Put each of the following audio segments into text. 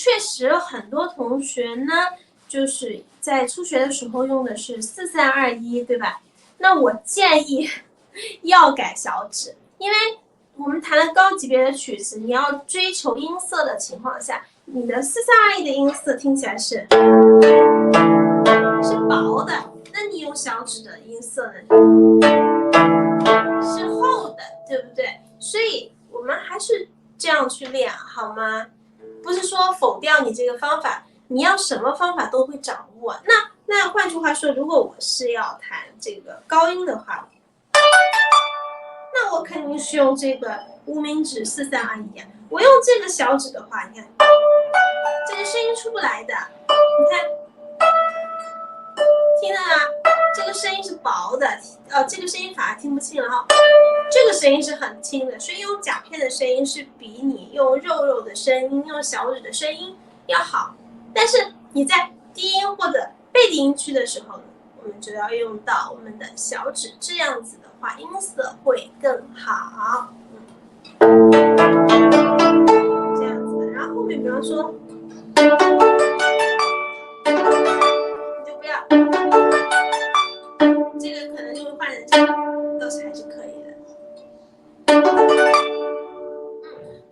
确实很多同学呢，就是在初学的时候用的是4321，对吧？那我建议要改小指，因为我们弹的高级别的曲子，你要追求音色的情况下，你的4321的音色听起来是薄的，那你用小指的音色呢是厚的，对不对？所以我们还是这样去练，好吗？不是说否掉你这个方法，你要什么方法都会掌握。那换句话说，如果我是要弹这个高音的话，那我肯定是用这个无名指4321啊。我用这个小指的话，你看这个声音出不来的，你看听到吗？这个声音是薄的，这个声音反而听不清了哈。这个声音是很轻的，所以用甲片的声音是比你用肉肉的声音、用小指的声音要好。但是你在低音或者背低音区的时候呢，我们就要用到我们的小指，这样子的话音色会更好。这样子的，然后后面比方说，你就不要，这个可能就会换成这个，倒是还是可以的。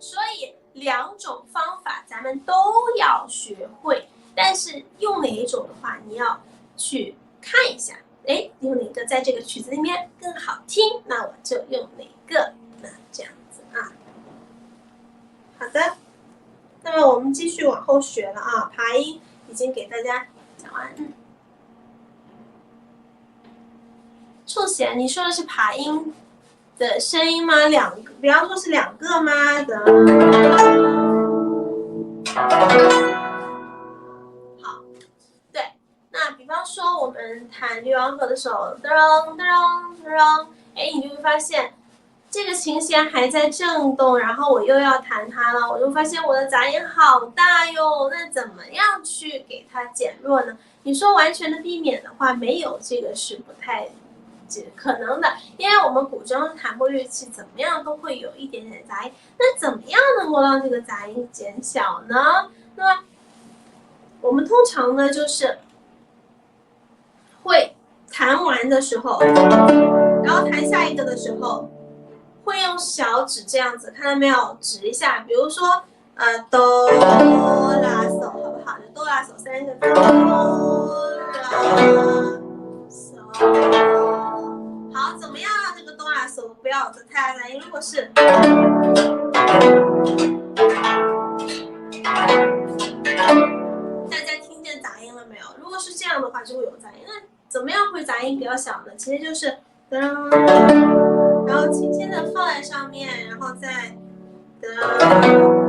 所以两种方法咱们都要学会，但是用哪一种的话，你要去看一下，哎，用哪个在这个曲子里面更好听，那我就用哪个，那这样子啊。好的，那么我们继续往后学了啊，爬音已经给大家讲完。臭贤，你说的是爬音的声音吗？比方说是2个吗？的。好，对，那比方说我们弹女王河的时候，噔噔噔噔，哎，你就会发现这个琴弦还在震动，然后我又要弹它了，我就发现我的杂音好大哟。那怎么样去给它减弱呢？你说完全的避免的话，没有，这个是不太可能的，因为我们古筝弹拨乐器怎么样都会有一点点杂音，那怎么样能够让这个杂音减小呢？那么我们通常呢就是会弹完的时候，然后弹下一个的时候，会用小指这样子，看到没有？指一下，比如说哆拉嗦，好不好？哆拉嗦3个，哆拉嗦。好，怎么样让这个哆啦嗦不要太杂音？如果是，大家听见杂音了没有？如果是这样的话，就会有杂音。那怎么样会杂音比较小呢？其实就是，然后轻轻的放在上面，然后再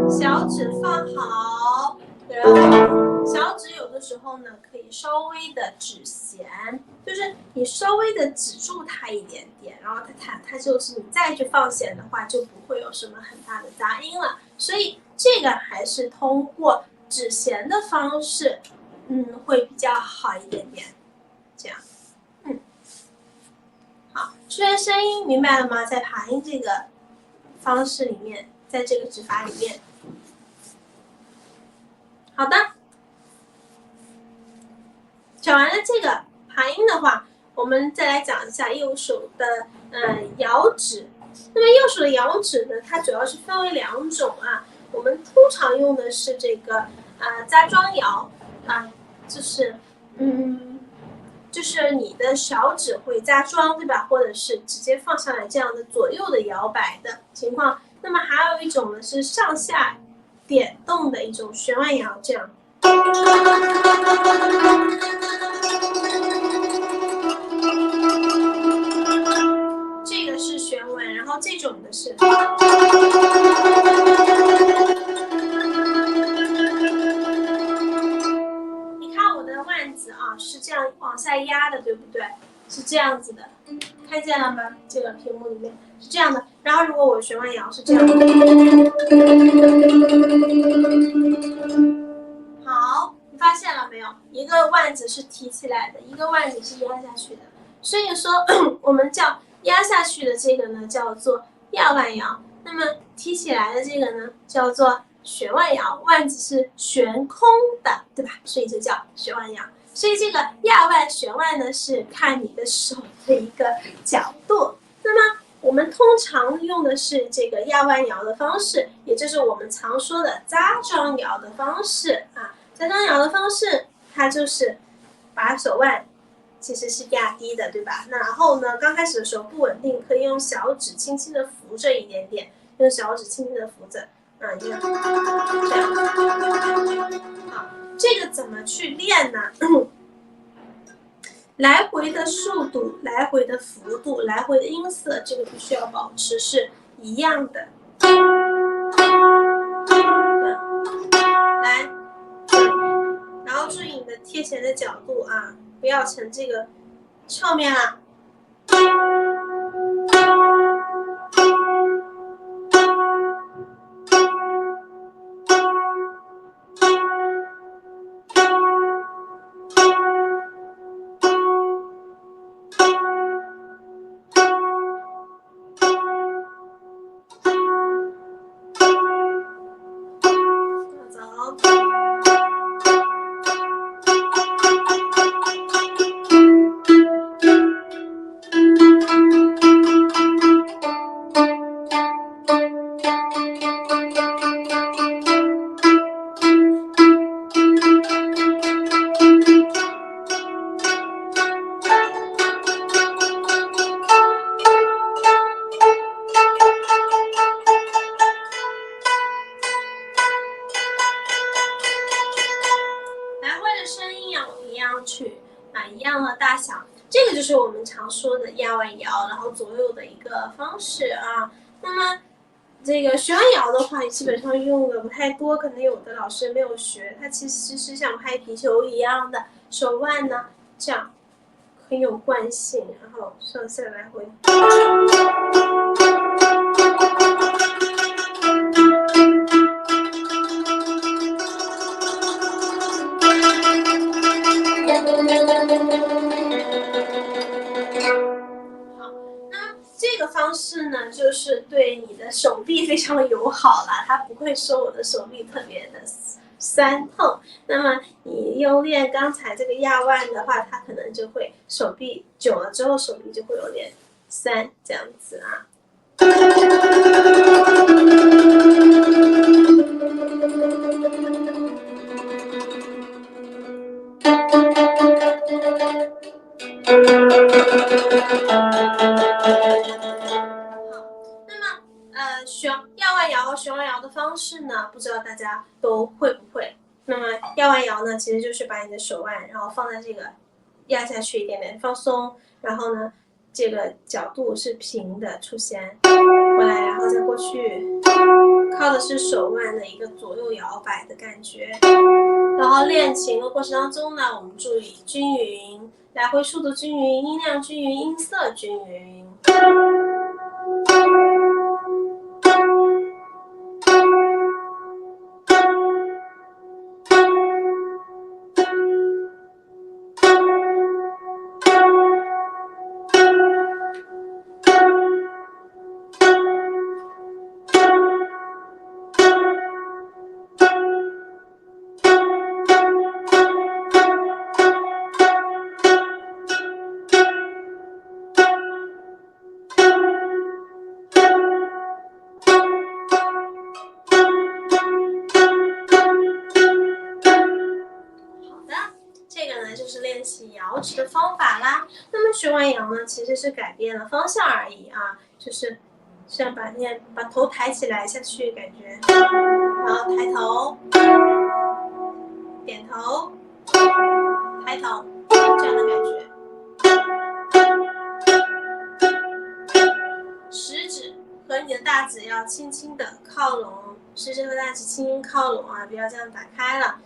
小指放好，然后小指有的时候呢可以稍微的指弦，就是你稍微的指住它一点点，然后它就是你再去放弦的话，就不会有什么很大的杂音了。所以这个还是通过指弦的方式，会比较好一点点。这样，好，出现声音明白了吗？在爬音这个方式里面，在这个指法里面。好的，讲完了这个爬音的话，我们再来讲一下右手的摇指。那么右手的摇指呢，它主要是分为2种啊。我们通常用的是这个扎桩摇啊，就是你的小指会扎桩，对吧？或者是直接放上来这样的左右的摇摆的情况。那么还有一种呢是上下点动的一种旋腕摇，这样。这个是旋纹，然后这种的是。你看我的腕子啊，是这样往下压的，对不对？是这样子的，看见了吗？这个屏幕里面是这样的。然后如果我旋腕摇是这样的。好，你发现了没有？一个腕子是提起来的，一个腕子是压下去的。所以说我们叫压下去的这个呢叫做压腕摇，那么提起来的这个呢叫做旋腕摇，腕子是悬空的，对吧？所以就叫旋腕摇。所以这个亚腕、旋腕呢，是看你的手的一个角度。那么我们通常用的是这个亚腕摇的方式，也就是我们常说的扎桩摇的方式啊。扎桩摇的方式，它就是把手腕其实是压低的，对吧？那然后呢，刚开始的时候不稳定，可以用小指轻轻的扶着一点点，用小指轻轻的扶着。啊，这样，这样。好，这个怎么去练呢？来回的速度、来回的幅度、来回的音色，这个必须要保持是一样的。来，然后注意你的贴弦的角度啊，不要成这个侧面了。一样的大小，这个就是我们常说的压腕摇，然后左右的一个方式啊。那么这个旋腕摇的话，基本上用的不太多，可能有的老师没有学。它其实是像拍皮球一样的，手腕呢这样很有惯性，然后上下来回。这个方式呢，就是对你的手臂非常友好啦，它不会说我的手臂特别的酸痛。那么你又练刚才这个压腕的话，它可能就会手臂久了之后，手臂就会有点酸，这样子啊。压腕摇和旋腕摇的方式呢，不知道大家都会不会？那么压腕摇呢，其实就是把你的手腕，然后放在这个压下去一点点放松，然后呢，这个角度是平的出弦过来，然后再过去，靠的是手腕的一个左右摇摆的感觉。然后练琴的过程当中呢，我们注意均匀，来回速度均匀，音量均匀，音色均匀。就是练习摇指的方法啦。那么旋腕摇呢，其实是改变了方向而已啊，就是像把头抬起来下去感觉，然后抬头，点头，抬头，这样的感觉。食指和你的大指要轻轻的靠拢，食指和大指轻轻靠拢啊，不要这样打开了。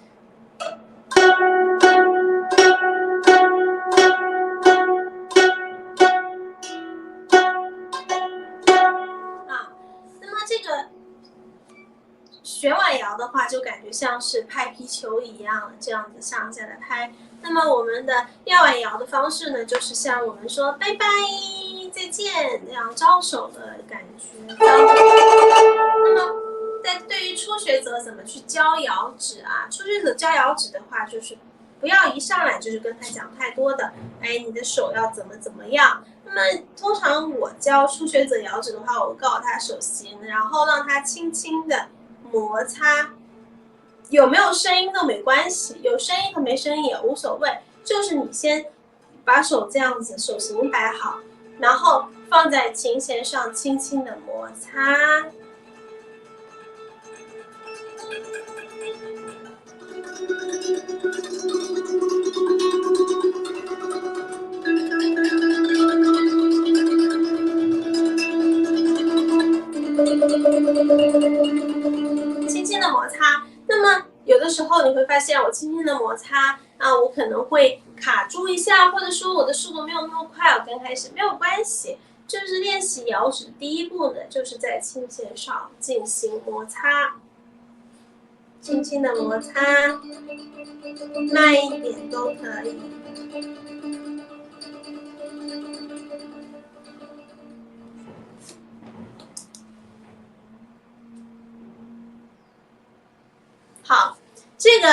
旋腕摇的话，就感觉像是拍皮球一样，这样子上下的拍。那么我们的压腕摇的方式呢，就是像我们说拜拜、再见这样招手的感觉。那么对于初学者怎么去教摇指啊？初学者教摇指的话，就是不要一上来就是跟他讲太多的，哎，你的手要怎么样。那么通常我教初学者摇指的话，我告诉他手型，然后让他轻轻的摩擦，有没有声音都没关系，有声音和没声音也无所谓，就是你先把手这样子手型摆好，然后放在琴弦上轻轻的摩擦。轻轻的摩擦，那么有的时候你会发现我轻轻的摩擦啊，我可能会卡住一下，或者说我的速度没有那么快，我刚开始没有关系，就是练习摇指第一步呢，就是在琴弦上进行摩擦，轻轻的摩擦，慢一点都可以。好，这个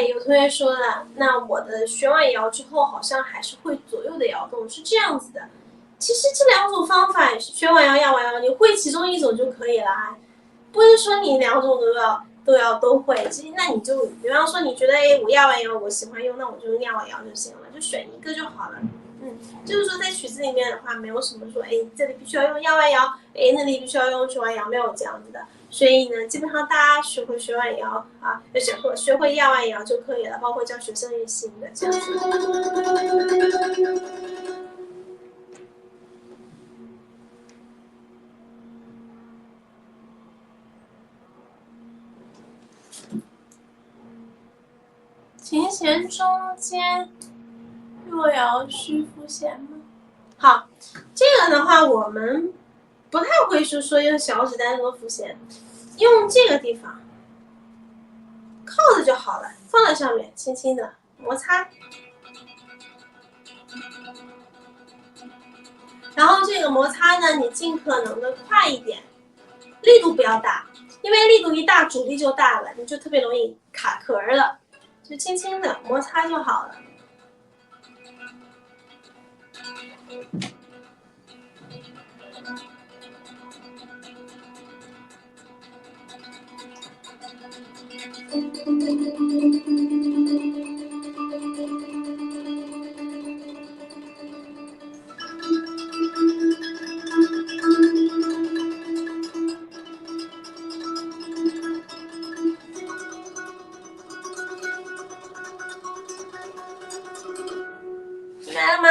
有同学说了，那我的学完摇之后，好像还是会左右的摇动，是这样子的。其实这两种方法，学完摇、压完摇，你会其中一种就可以了，不是说你两种都会。其实那你就，比方说你觉得我压完摇我喜欢用，那我就用压完摇就行了，就选一个就好了。就是说在曲子里面的话，没有什么说这里必须要用压完摇，那里必须要用学完摇，没有这样子的。所以呢，基本上大家学会学完摇啊，学会压完摇就可以了，包括教学生也行的这样子。琴弦中间弱摇虚浮弦吗？好，这个的话我们不太会说用小指单独浮弦，用这个地方靠着就好了，放在上面轻轻的摩擦，然后这个摩擦呢，你尽可能的快一点，力度不要大，因为力度一大阻力就大了，你就特别容易卡壳了，就轻轻的摩擦就好了。明白了吗？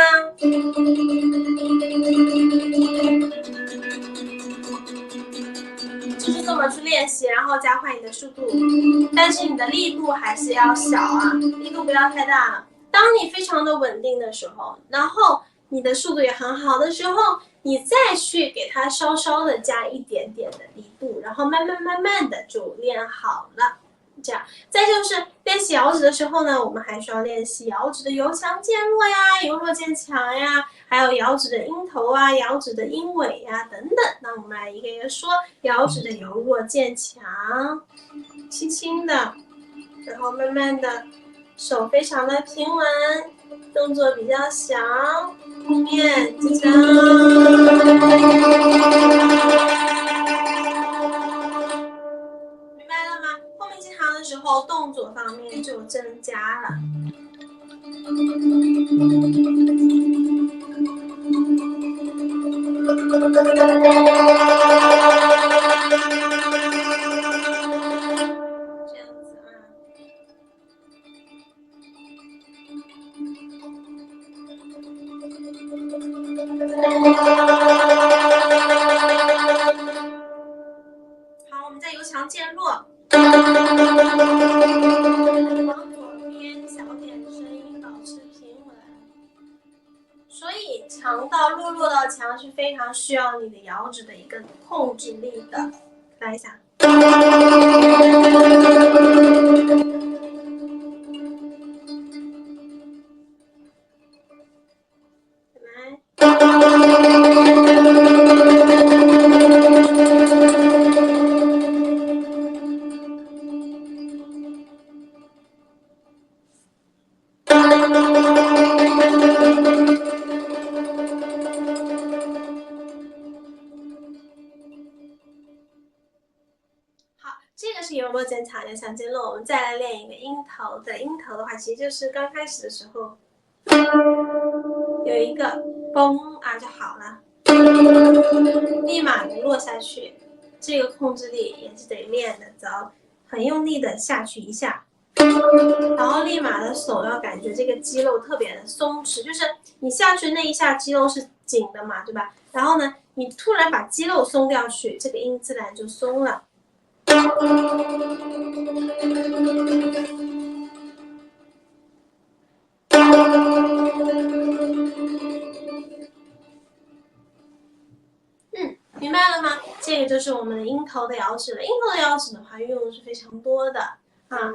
就是这么去练习，然后加快你的速度，但是你的力度还是要小啊，力度不要太大了。当你非常的稳定的时候，然后你的速度也很好的时候，你再去给它稍稍的加一点点的力度，然后慢慢的就练好了。这样，再就是练习摇指的时候呢，我们还需要练习摇指的由强渐弱呀，由弱渐强呀，还有摇指的音头啊，摇指的音尾呀等等。那我们来一个一个说，摇指的由弱渐强，轻轻的，然后慢慢的，手非常的平稳，动作比较小，后面就这样。的时候，动作方面就增加了。这样子啊。好，我们再由强渐弱。往左边小点声音，保持平稳。所以强到弱，弱到强是非常需要你的摇指的一个控制力的。来一下。有没有渐强渐弱？我们再来练一个鹰头的。鹰头的话，其实就是刚开始的时候有一个嘣啊就好了，立马的落下去。这个控制力也是得练的，只要很用力的下去一下，然后立马的手要感觉这个肌肉特别的松弛，就是你下去那一下肌肉是紧的嘛，对吧？然后呢，你突然把肌肉松掉去，这个音自然就松了。明白了吗？这个就是我们的鹰头的摇指了。鹰头的摇指的话，运用是非常多的啊。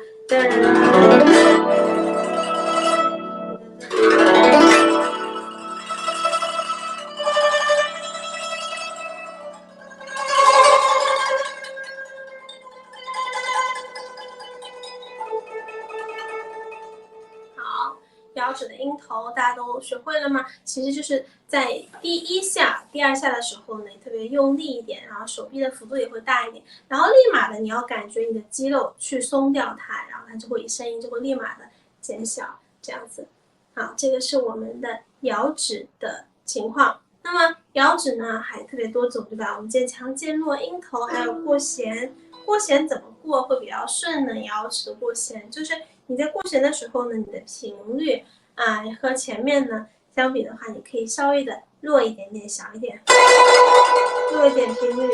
好，摇指的鹰头大家都学会了吗？其实就是在第一下、第二下的时候呢，你特别用力一点，然后手臂的幅度也会大一点，然后立马的你要感觉你的肌肉去松掉它，然后它就会声音就会立马的减小，这样子。好，这个是我们的摇指的情况。那么摇指呢还特别多种，对吧？我们渐强、渐弱、鹰头，还有过弦。过弦怎么过会比较顺呢？摇指的过弦就是你在过弦的时候呢，你的频率啊和前面呢相比的话，你可以稍微的弱一点点，小一点，弱一点频率。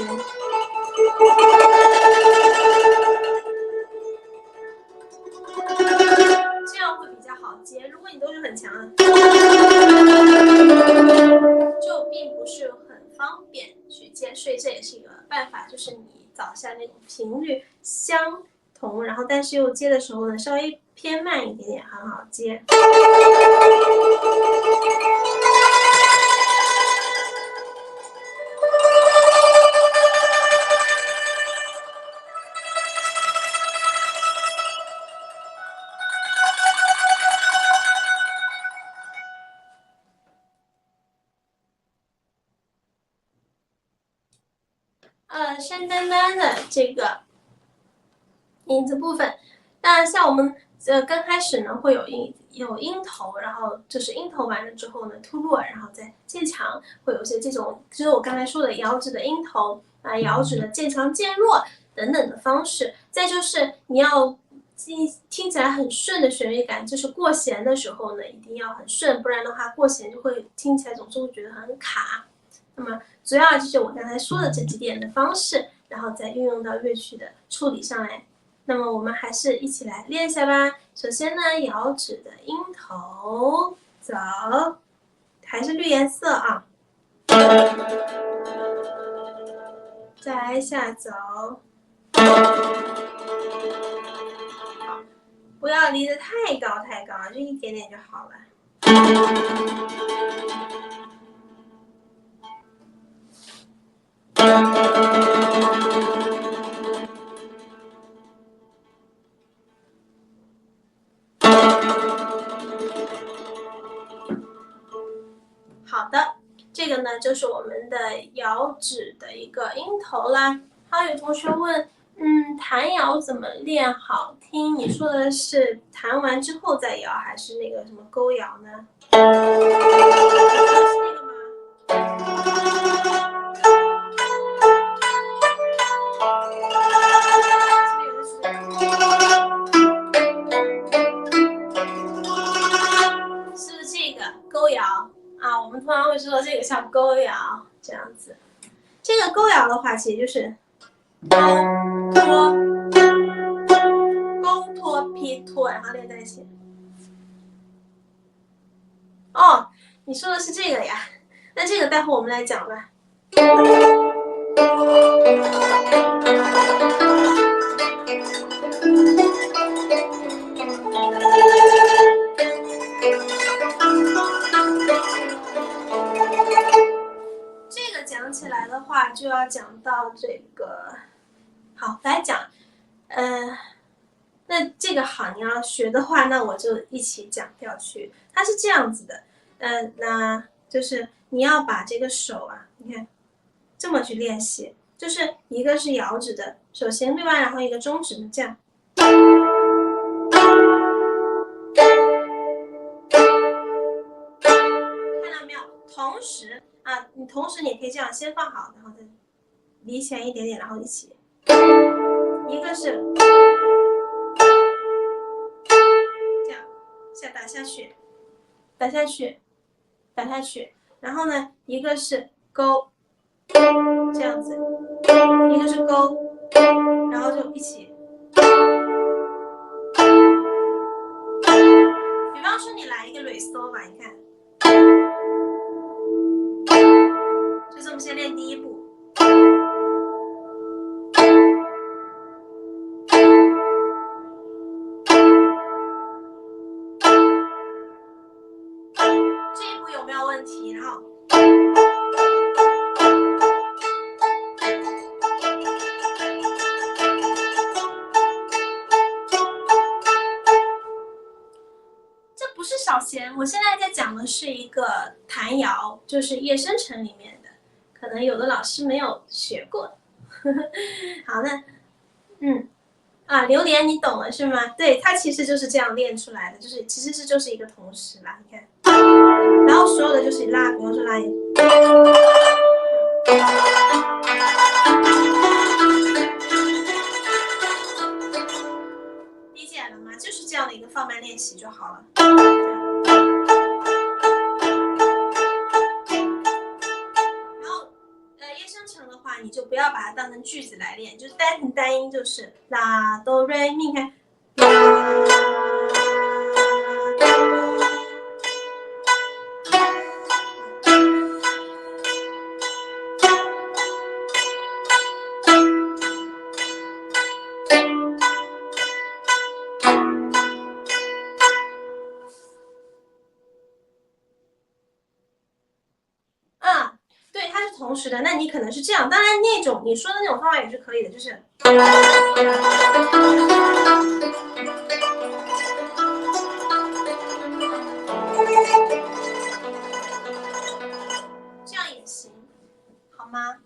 这样会比较好接。如果你都是很强的，就并不是很方便去接，所以这也是一个办法，就是你找下那种频率相同，然后但是又接的时候呢，稍微偏慢一点点，很好接。山丹丹的这个音字部分，那像我们刚开始呢会有鹰头，然后就是鹰头完了之后呢突弱，然后再渐强，会有些这种就是我刚才说的摇指的鹰头啊，摇指的渐强渐弱等等的方式。再就是你要听起来很顺的旋律感，就是过弦的时候呢一定要很顺，不然的话过弦就会听起来总是会觉得很卡。那么主要就是我刚才说的这几点的方式，然后再运用到乐曲的处理上来。那么我们还是一起来练一下吧。首先呢，摇指的鹰头走，还是绿颜色啊。再来下走，好，不要离得太高太高，就一点点就好了。好的，这个呢就是我们的摇指的一个音头啦。还有同学问，弹摇怎么练好听？你说的是弹完之后再摇，还是那个什么勾摇呢？是那个吗？是不是这个勾摇啊？我们通常会说这个叫勾摇，这样子。这个勾摇的话，其实就是勾托劈托，然后连在一起。哦，你说的是这个呀？那这个待会我们来讲吧。这个讲起来的话，就要讲到这个，好，来讲，那这个好，你要学的话，那我就一起讲掉去。它是这样子的，那就是你要把这个手啊，你看这么去练习，就是一个是摇指的手心，对吧？然后一个中指的这样。看到没有？同时啊，你同时你可以这样先放好，然后再离前一点点，然后一起。一个是这样下打下去，打下去，打下去，然后呢，一个是勾，这样子，一个是勾，然后就一起。比方说你来一个 restore 吧，你看，就是我们先练第一步。这一步有没有问题？然后。不是小弦，我现在在讲的是一个弹摇，就是夜深沉里面的，可能有的老师没有学过。好，那榴莲你懂了是吗？对，它其实就是这样练出来的，就是其实就是一个同时啦，你看，然后所有的就是拉，比方说拉音。理解了吗？就是这样的一个放慢练习就好了。的话，你就不要把它当成句子来练，就是单音，就是拉哆瑞咪，看。对，它是同时的，那你可能是这样，当然那种你说的那种方法也是可以的，就是这样也行，好吗？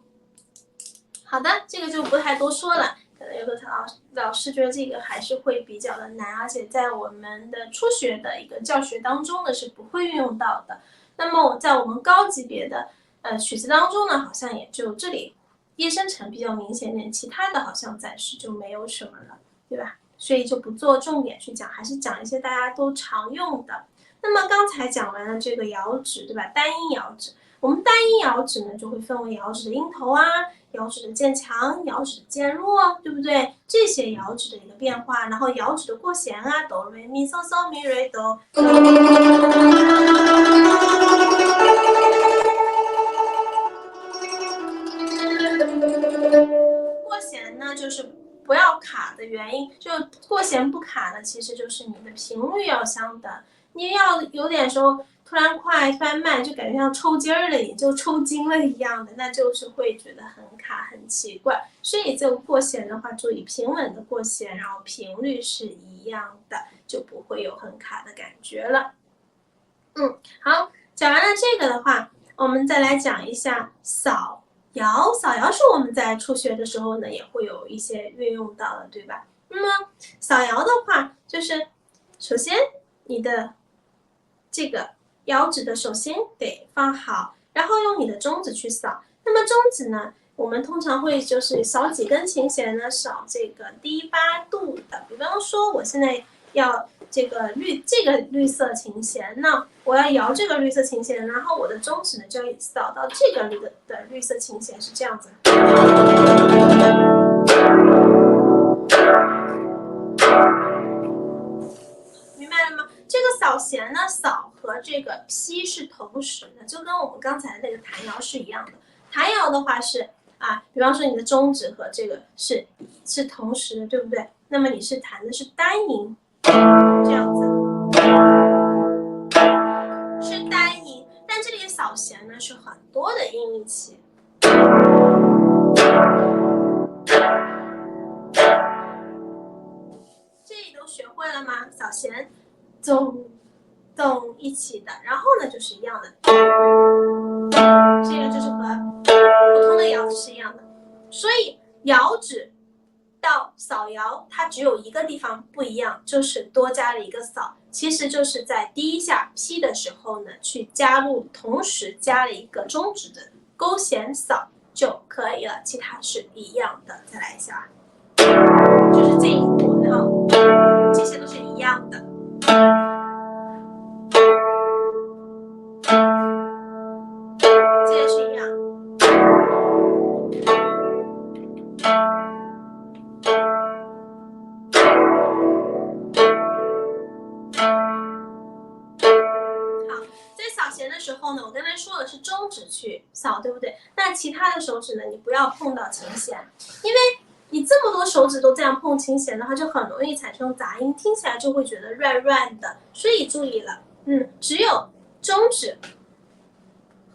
好的，这个就不太多说了，可能有的老师觉得这个还是会比较的难，而且在我们的初学的一个教学当中呢是不会运用到的。那么在我们高级别的曲子当中呢，好像也就这里夜深沉比较明显点，其他的好像暂时就没有什么了，对吧？所以就不做重点去讲，还是讲一些大家都常用的。那么刚才讲完了这个摇指，对吧？单音摇指，我们单音摇指呢就会分为摇指的音头啊，摇指的渐强，摇指的渐弱，对不对？这些摇指的一个变化，然后摇指的过弦啊，哆瑞咪嗦嗦咪瑞哆。过弦呢，就是不要卡的原因，就过弦不卡呢，其实就是你的频率要相等。你要有点时候突然快突然慢，就感觉像抽筋了，也就抽筋了一样的，那就是会觉得很卡很奇怪。所以这个过弦的话，注意平稳的过弦，然后频率是一样的，就不会有很卡的感觉了。好，讲完了这个的话，我们再来讲一下扫摇。扫摇是我们在初学的时候呢，也会有一些运用到的，对吧？那么扫摇的话，就是首先你的这个摇指的手心得放好，然后用你的中指去扫。那么中指呢，我们通常会就是扫几根琴弦呢？扫这个低8度的。比方说，我现在要这个绿色琴弦呢，我要摇这个绿色琴弦，然后我的中指呢就要扫到这个绿色琴弦，是这样子。明白了吗？这个扫弦呢，扫和这个劈是同时的，就跟我们刚才那个弹摇是一样的。弹摇的话是比方说你的中指和这个是同时的，对不对？那么你是弹的是单音，这样子是单音，但这里扫弦呢是很多的音一起。这里都学会了吗？扫弦，咚咚一起的，然后呢就是一样的，这个就是和普通的摇子是一样的。所以摇指到扫摇，它只有一个地方不一样，就是多加了一个扫，其实就是在第一下劈的时候呢，去加入，同时加了一个中指的勾弦扫就可以了，其他是一样的。再来一下，就是这一步，然后这些都是一样的。这也是一样。扫弦的时候呢，我刚才说的是中指去扫，对不对？那其他的手指呢，你不要碰到琴弦，因为你这么多手指都这样碰琴弦的话，就很容易产生杂音，听起来就会觉得乱乱的。所以注意了，只有中指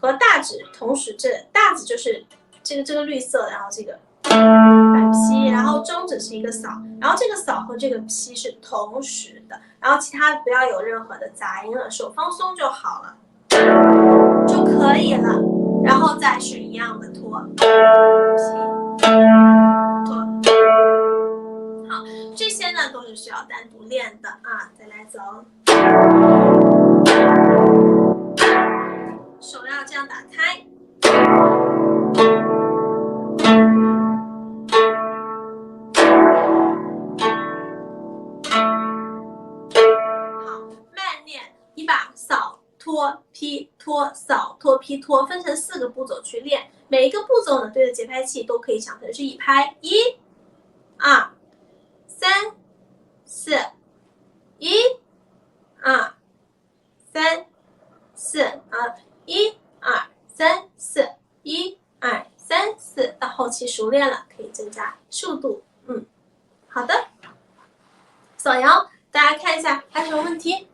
和大指同时，这大指就是这个绿色，然后这个反劈，然后中指是一个扫，然后这个扫和这个劈是同时的，然后其他不要有任何的杂音了，手放松就好了。就可以了，然后再是一样的拖，拖，好，这些呢都是需要单独练的啊。再来走，手要这样打开，好，慢练，你把扫。拖劈拖扫拖劈拖分成4个步骤去练，每一个步骤呢对着节拍器都可以想成是一拍，1、2、3、4，1、2、3、4啊，1、2、3、4，1、2、3、4，到后期熟练了可以增加速度。好的，扫摇，大家看一下还有什么问题？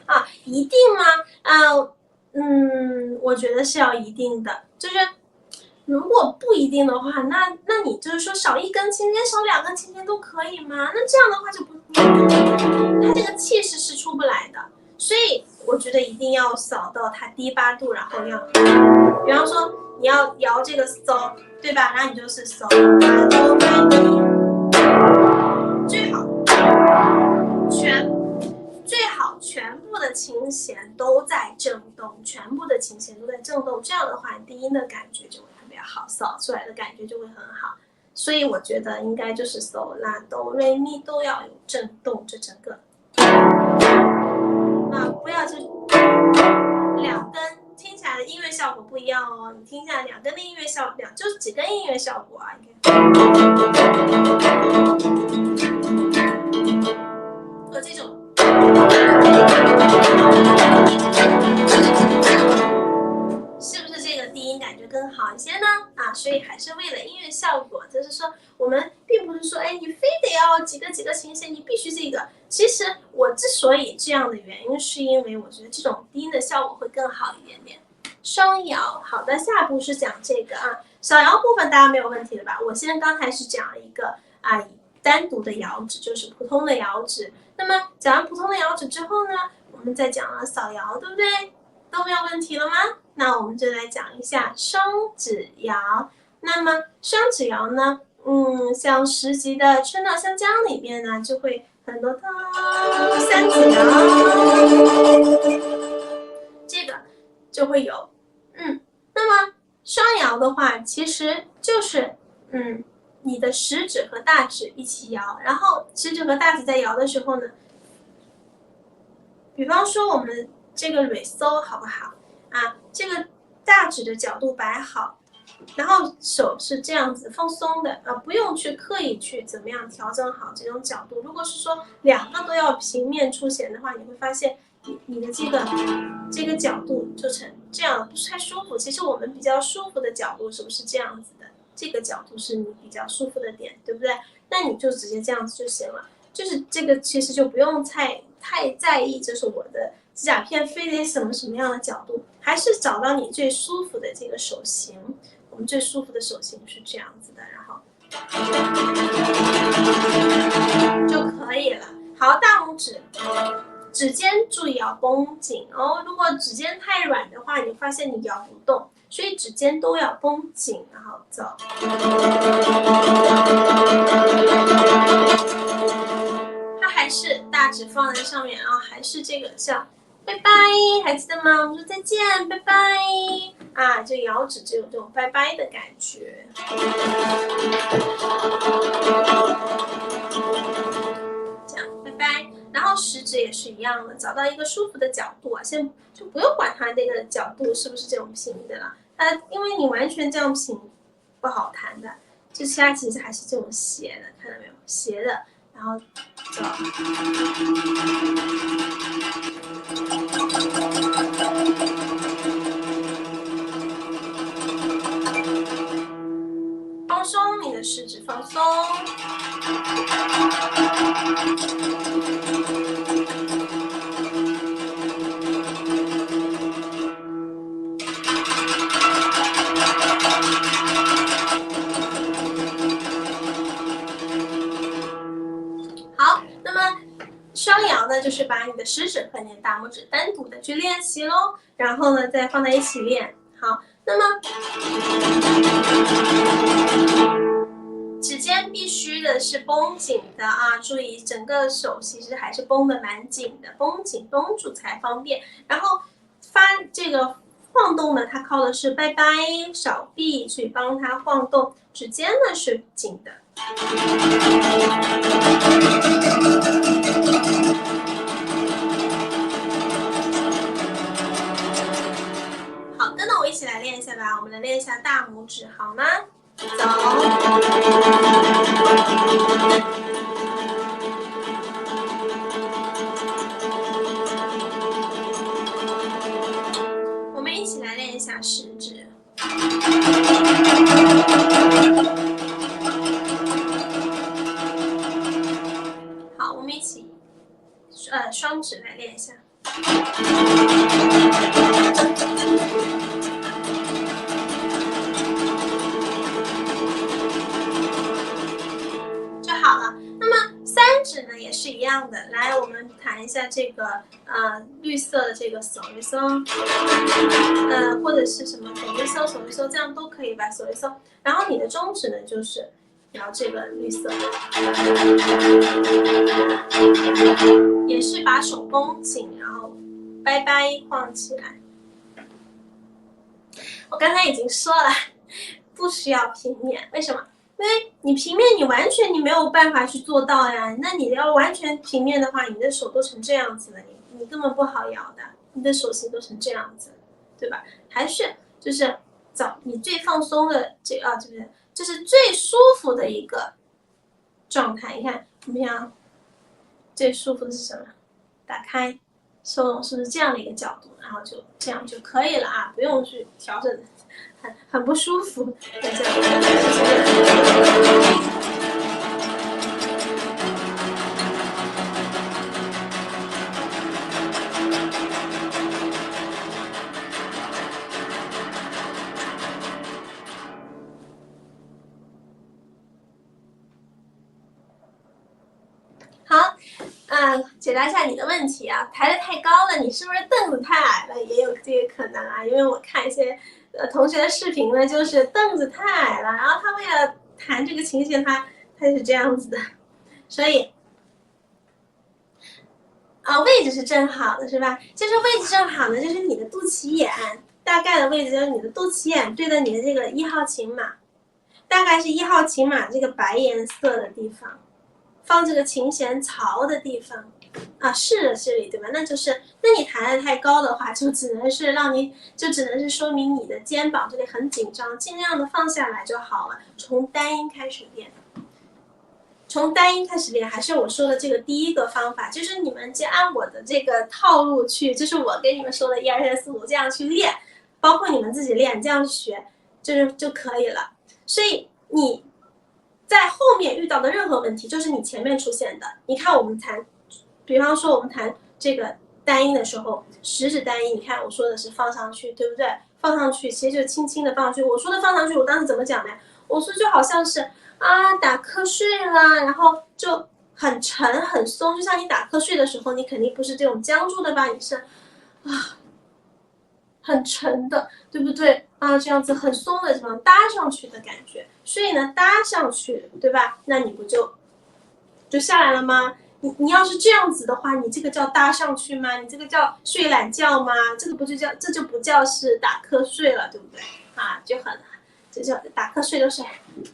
啊，一定吗？我觉得是要一定的，就是如果不一定的话，那你就是说少1根琴弦，少2根琴弦都可以吗？那这样的话就不，它这个气势是出不来的。所以我觉得一定要扫到它低8度，然后要，比方说你要摇这个嗦，对吧？然后你就是嗦拉哆来咪，最好全部的琴弦都在震动，全部的琴弦都在震动，这样的话低音的感觉就会特别好，扫出来的感觉就会很好。所以我觉得应该就是嗦拉哆瑞咪都要有震动，这整个不要就2根，听起来的音乐效果不一样哦。你听一下2根的音乐效果，就是几根音乐效果啊？你看，和这种。是不是这个低音感觉更好一些呢？所以还是为了音乐效果，就是说我们并不是说，你非得要几个琴弦，你必须这个。其实我之所以这样的原因，是因为我觉得这种低音的效果会更好一点点。双摇，好的，下步是讲这个啊，小摇部分大家没有问题了吧？我刚才是讲了一个单独的摇指，就是普通的摇指。那么讲完普通的摇指之后呢，我们再讲了扫摇，对不对？都没有问题了吗？那我们就来讲一下双指摇。那么双指摇呢，像10级的《春到湘江》里面呢，就会很多的3指摇，这个就会有，那么双摇的话，其实就是你的食指和大指一起摇，然后食指和大指在摇的时候呢，比方说我们这个蕊搜好不好啊？这个大指的角度摆好，然后手是这样子放松的不用去刻意去怎么样调整好这种角度。如果是说2个都要平面出弦的话，你会发现你的这个角度就成这样，不是太舒服。其实我们比较舒服的角度是不是这样子的？这个角度是你比较舒服的点，对不对？那你就直接这样子就行了。就是这个其实就不用太在意，就是我的指甲片非得什么样的角度，还是找到你最舒服的这个手型。我们最舒服的手型是这样子的，然后就可以了。好，大拇指指尖注意要绷紧哦，如果指尖太软的话，你发现你摇不动，所以指尖都要绷紧，然后走。它还是大指放在上面啊，还是这个叫拜拜，还记得吗？我们说再见，拜拜啊，就摇指就有这种拜拜的感觉。这样拜拜，然后食指也是一样的，找到一个舒服的角度啊，先就不用管它那个角度是不是这种平的了，因为你完全这样平不好弹的，就它其实还是这种斜的，看到没有？斜的，然后走。放松你的食指，放松。好，那么双摇呢，就是把你的食指和你的大拇指单独的去练习咯，然后呢再放在一起练。好，那么指尖必须的是绷紧的啊，注意整个手其实还是绷得蛮紧的，绷紧绷住才方便。然后这个晃动呢，它靠的是拜拜手臂去帮它晃动，指尖呢是紧的。好，跟着我一起来练一下吧，我们来练一下大拇指，好吗？走。我们一起来练一下食指。好，我们一起双指来练一下。就好了。那么三指呢也是一样的，来，我们弹一下这个绿色的这个手一搜，或者是什么手一搜手一搜，这样都可以吧，手一搜。然后你的中指呢就是摇这个绿色的，也是把手绷紧，然后拜拜晃起来。我刚才已经说了，不需要平面，为什么？因为你平面你完全没有办法去做到呀，那你要完全平面的话，你的手都成这样子了，你根本不好摇的，你的手型都成这样子，对吧？还是就是找你最放松的就是最舒服的一个状态。你看怎么样？最舒服的是什么？打开收拢，是不是这样的一个角度？然后就这样就可以了啊，不用去调整，很不舒服。这样。好，解答一下你的问题啊，抬得太高了，你是不是凳子太矮了？也有这个可能啊，因为我看一些同学的视频呢，就是凳子太矮了，然后他为了弹这个琴弦，他是这样子的，所以位置是正好的，是吧？就是位置正好的，就是你的肚脐眼大概的位置，就是你的肚脐眼对着你的这个1号琴码，大概是1号琴码这个白颜色的地方。放这个琴弦槽的地方啊，是的，这里对吧？那你弹得太高的话，就只能是说明你的肩膀这里很紧张，尽量的放下来就好了。从单音开始练，还是我说的这个第一个方法，就是你们就按我的这个套路去，就是我跟你们说的1、2、3、4、5这样去练，包括你们自己练，这样学就可以了。所以你在后面遇到的任何问题，就是你前面出现的。你看我们弹，比方说我们弹这个单音的时候，食指单音，你看我说的是放上去，对不对？放上去，其实就轻轻的放上去。我说的放上去，我当时怎么讲呢？我说就好像是打瞌睡啦，然后就很沉很松，就像你打瞌睡的时候，你肯定不是这种僵住的吧？你是很沉的，对不对啊？这样子很松的地方搭上去的感觉，所以呢，搭上去，对吧？那你不就下来了吗？你要是这样子的话，你这个叫搭上去吗？你这个叫睡懒觉吗？这就不叫是打瞌睡了，对不对？啊，这叫打瞌睡都是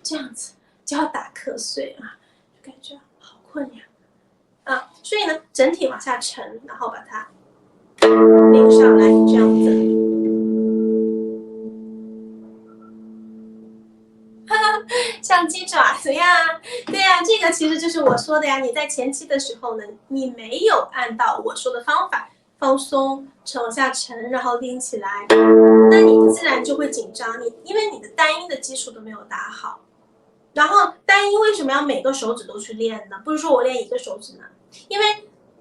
这样子，叫打瞌睡啊，就感觉好困呀啊，所以呢，整体往下沉，然后把它拎上来，这样子。像鸡爪子呀，对呀，这个其实就是我说的呀。你在前期的时候呢，你没有按照我说的方法放松，往下沉，然后拎起来，那你自然就会紧张。因为你的单音的基础都没有打好，然后单音为什么要每个手指都去练呢？不是说我练一个手指呢？因为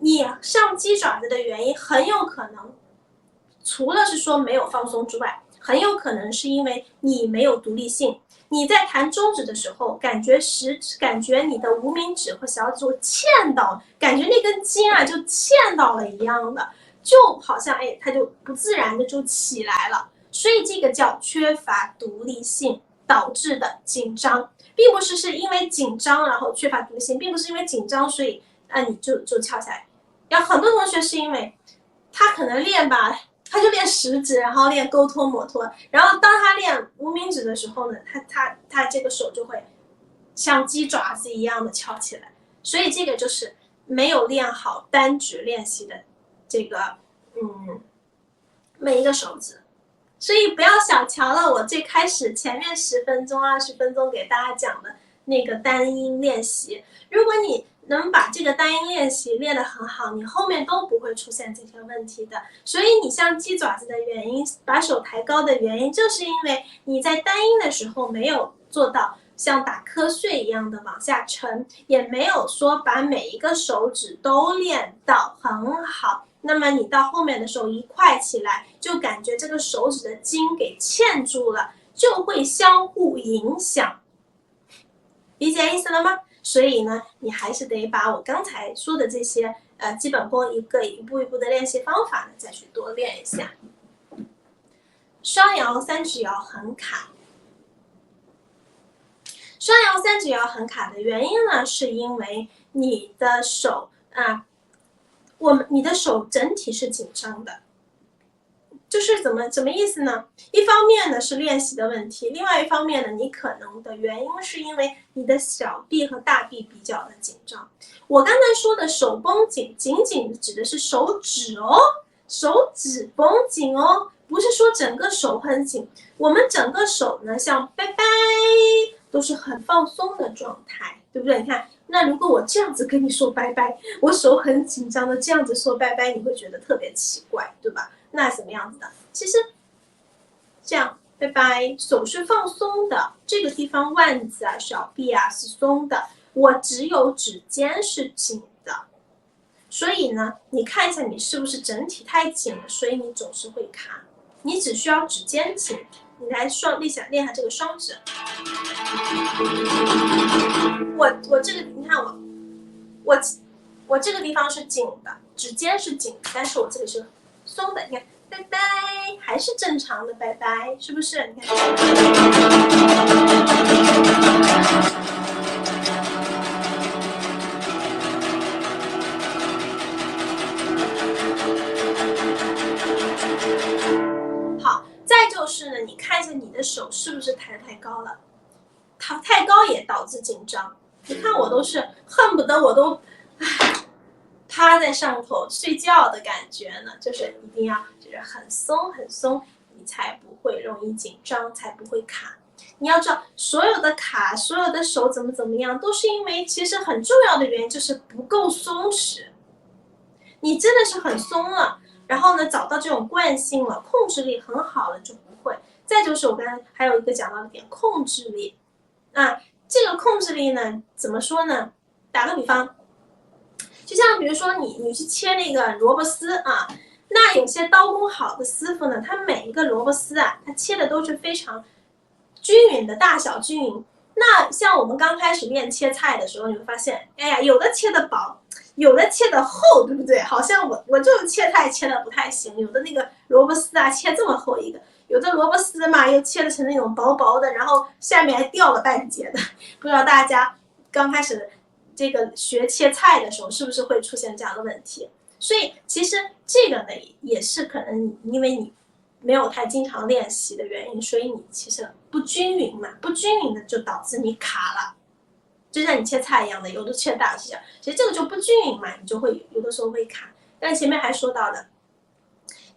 你上鸡爪子的原因很有可能，除了是说没有放松之外，很有可能是因为你没有独立性。你在弹中指的时候，感觉你的无名指和小指会嵌到，感觉那根筋啊就嵌到了一样的，就好像它就不自然的就起来了。所以这个叫缺乏独立性导致的紧张，并不是因为紧张然后缺乏独立性，并不是因为紧张所以你就翘下来。然后很多同学是因为他可能练吧。他就练食指，然后练勾托摩托，然后当他练无名指的时候呢，他这个手就会像鸡爪子一样的翘起来，所以这个就是没有练好单指练习的这个每一个手指，所以不要小瞧了我最开始前面10分钟、20分钟给大家讲的那个单音练习，如果你能把这个单音练习练得很好，你后面都不会出现这些问题的。所以你像鸡爪子的原因，把手抬高的原因，就是因为你在单音的时候没有做到像打瞌睡一样的往下沉，也没有说把每一个手指都练到很好。那么你到后面的时候一块起来，就感觉这个手指的筋给嵌住了，就会相互影响。理解意思了吗？所以呢，你还是得把我刚才说的这些基本功一步一步的练习方法呢，再去多练一下。双摇三指摇很卡，双摇三指摇很卡的原因呢，是因为你的手你的手整体是紧张的。就是怎么意思呢？一方面呢是练习的问题，另外一方面呢，你可能的原因是因为你的小臂和大臂比较的紧张。我刚才说的手绷紧，紧紧指的是手指哦，手指绷紧哦，不是说整个手很紧。我们整个手呢，像拜拜都是很放松的状态，对不对？你看，那如果我这样子跟你说拜拜，我手很紧张的这样子说拜拜，你会觉得特别奇怪，对吧？那什么样子的？其实这样，拜拜，手是放松的，这个地方腕子啊、小臂啊是松的，我只有指尖是紧的。所以呢，你看一下你是不是整体太紧了，所以你总是会卡。你只需要指尖紧，你来练下这个双指。我这个，你看我这个地方是紧的，指尖是紧的，但是我这里是松的，你看，拜拜，还是正常的拜拜，是不是？你看，好，再就是呢，你看一下你的手是不是抬得太高了，太高也导致紧张。你看我都是恨不得我都，趴在上头睡觉的感觉呢，就是一定要就是很松很松，你才不会容易紧张，才不会卡。你要知道，所有的卡，所有的手怎么样，都是因为其实很重要的原因就是不够松弛。你真的是很松了，然后呢，找到这种惯性了，控制力很好了，就不会。再就是我刚才还有一个讲到的点，控制力啊，这个控制力呢，怎么说呢？打个比方。就像比如说你去切那个萝卜丝啊，那有些刀工好的师傅呢，他每一个萝卜丝啊，他切的都是非常均匀的，大小均匀。那像我们刚开始练切菜的时候，你会发现，哎呀，有的切的薄，有的切的厚，对不对？好像我就切菜切的不太行，有的那个萝卜丝啊切这么厚一个，有的萝卜丝嘛又切的成那种薄薄的，然后下面还掉了半截的。不知道大家刚开始这个学切菜的时候，是不是会出现这样的问题？所以其实这个呢，也是可能因为你没有太经常练习的原因，所以你其实不均匀嘛，不均匀的就导致你卡了。就像你切菜一样的，有的切大，有的切小，其实这个就不均匀嘛，你就会有的时候会卡。但前面还说到的，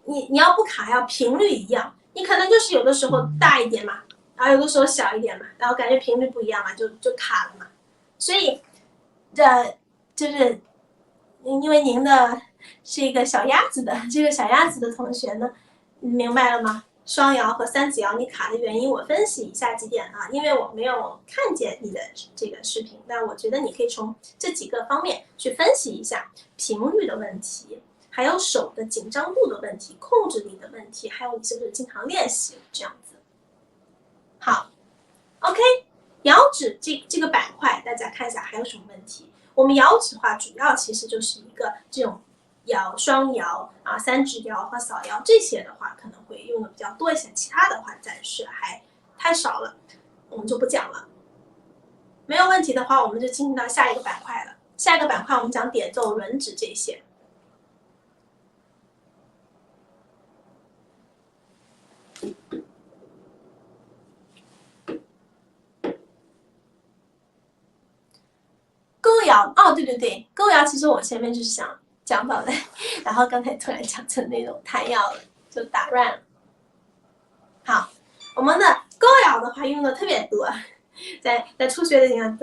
你要不卡，要频率一样，你可能就是有的时候大一点嘛，然后有的时候小一点嘛，然后感觉频率不一样嘛，就卡了嘛。所以，就是因为您的是一个小鸭子的这个小鸭子的同学呢，你明白了吗？双摇和三子摇你卡的原因，我分析以下几点啊，因为我没有看见你的这个视频，但我觉得你可以从这几个方面去分析一下频率的问题，还有手的紧张度的问题、控制力的问题，还有你是不是经常练习这样子。好 ，OK， 摇指这个板块，大家看一下还有什么问题？我们摇指的话，主要其实就是一个这种摇、双摇啊、三指摇和扫摇这些的话，可能会用的比较多一些，其他的话暂时还太少了，我们就不讲了。没有问题的话，我们就进行到下一个板块了。下一个板块我们讲点奏、轮指这些。勾摇哦，对对对，勾摇其实我前面就是想讲到的，然后刚才突然讲成那种弹摇了，就打乱了。好，我们的勾摇的话用的特别多，在初学的情况，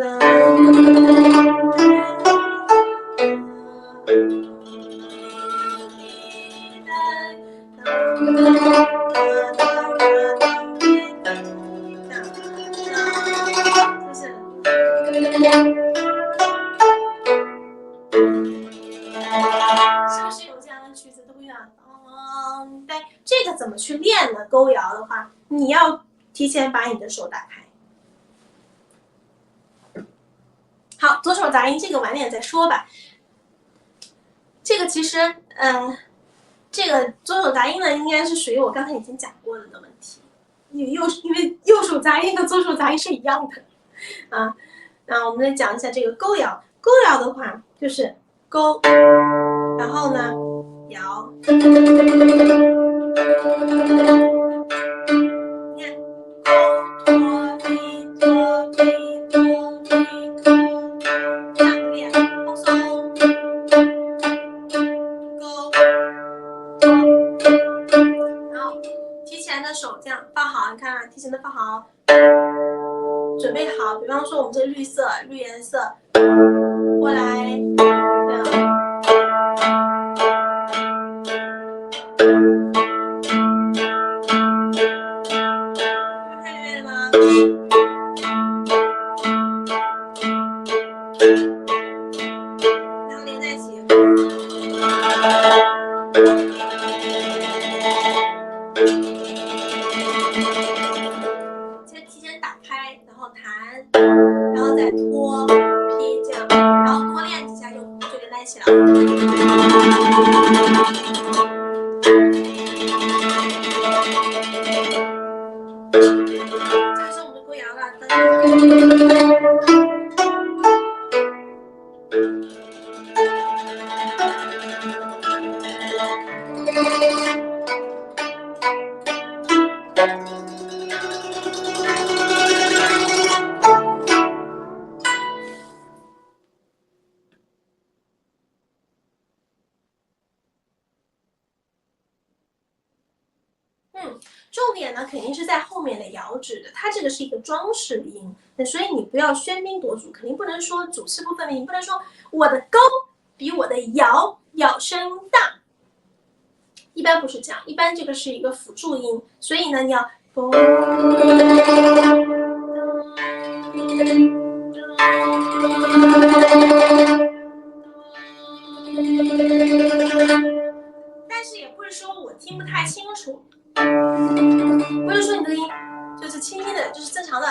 是不是有这样的曲子都会用？对，这个怎么去练呢？勾摇的话，你要提前把你的手打开。好，左手杂音这个晚点再说吧。这个其实，这个左手杂音呢，应该是属于我刚才已经讲过了的问题。因为右手杂音和左手杂音是一样的啊。那我们再讲一下这个勾摇。勾摇的话就是勾，然后呢摇。你看，勾托咪托咪托咪托，这样子练，放松。勾，然后提前的手这样放好，你看啊，提前的放好，准备好。比方说我们这绿色、绿颜色过来，这样。看见了吗？然后连在一起。先提前打开，然后弹，然后再拖、劈这样，然后多练几下就连在一起了。这个是我们的勾摇了。重点呢肯定是在后面的摇指的，它这个是一个装饰音，那所以你不要喧宾夺主，肯定不能说主次不分明，你不能说我的勾比我的摇声大，一般不是这样，一般这个是一个辅助音，所以呢你要但是也不是说我听不太清楚，不是说你的音就是轻轻的，就是正常的，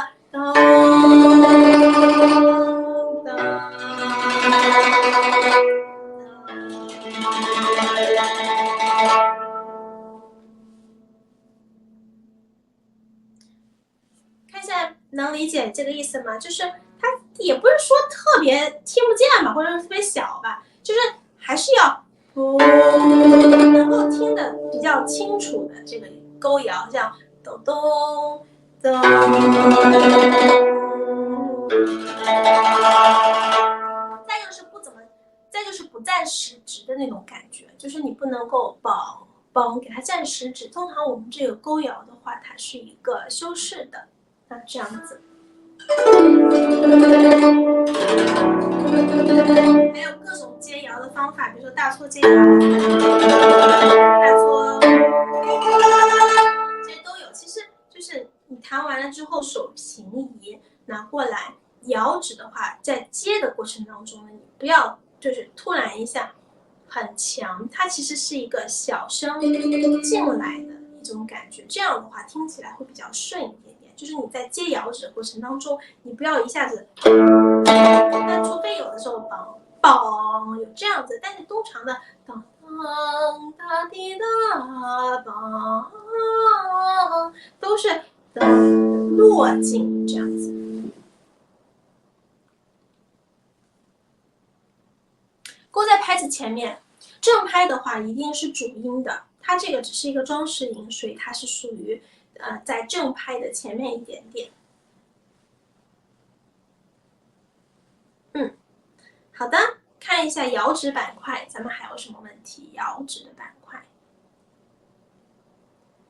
能理解这个意思吗？就是它也不是说特别听不见吧，或者是特别小吧，就是还是要能够听得比较清楚的这个勾摇，像咚咚咚。再就是不占实质的那种感觉，就是你不能够帮给它占实质。通常我们这个勾摇的话，它是一个修饰的，那这样子。还有各种接摇的方法，比如说大搓接摇、大搓，这些都有。其实就是你弹完了之后，手平移拿过来，摇指的话，在接的过程当中呢，你不要就是突然一下很强，它其实是一个小声进来的一种感觉，这样的话听起来会比较顺一点点。就是你在接摇指的过程当中，你不要一下子，那除非有的时候梆有这样子，但是通常的当当哒滴哒梆都是落进这样子。勾在拍子前面，正拍的话一定是主音的，它这个只是一个装饰音，所以它是属于在正拍的前面一点点。好的，看一下摇指板块，咱们还有什么问题？摇指的板块，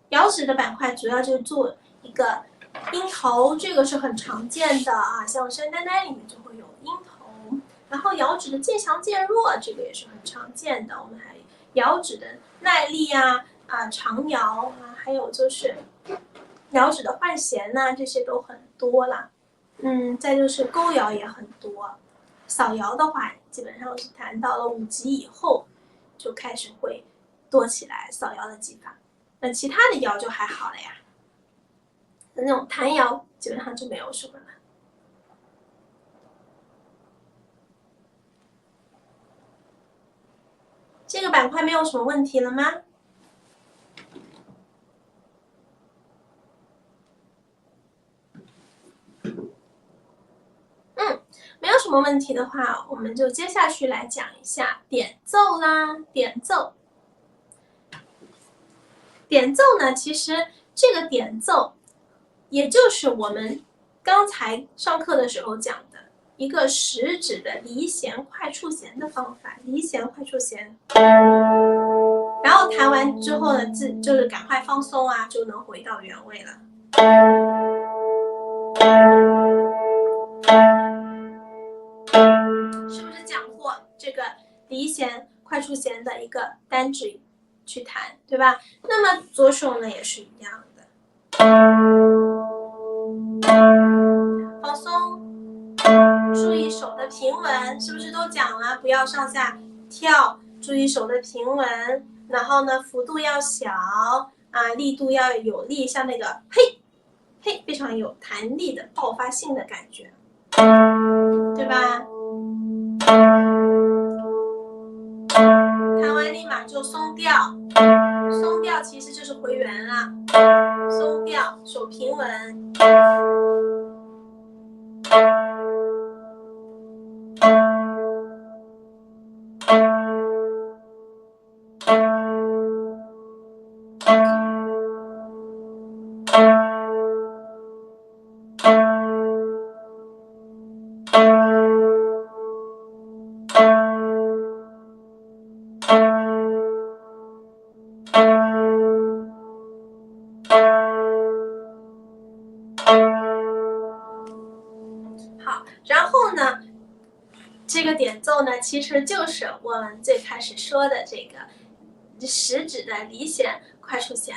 摇指的板块主要就是做一个音头，这个是很常见的啊，像山丹丹里面就会有音头。然后摇指的渐强渐弱，这个也是很常见的。我们还摇指的耐力啊、长摇啊，还有就是摇指的换弦呐、这些都很多啦。再就是勾摇也很多。扫摇的话，基本上是弹到了5级以后，就开始会多起来扫摇的技法。那其他的摇就还好了呀。那种弹摇基本上就没有什么了。这个板块没有什么问题了吗？没有什么问题的话，我们就接下去来讲一下点奏啦。点奏呢，其实这个点奏，也就是我们刚才上课的时候讲的一个食指的离弦快触弦的方法，离弦快触弦。然后弹完之后呢，就是赶快放松啊，就能回到原位了。是不是讲过这个离弦快触弦的一个单指去弹，对吧？那么左手呢也是一样的，放松，注意手的平稳，是不是都讲了？不要上下跳，注意手的平稳，然后呢幅度要小啊，力度要有力，像那个嘿嘿，非常有弹力的爆发性的感觉，对吧？弹完立马就松掉，松掉其实就是回原了，松掉，手平稳。好，然后呢，这个点奏呢，其实就是我们最开始说的这个食指的离弦快触弦。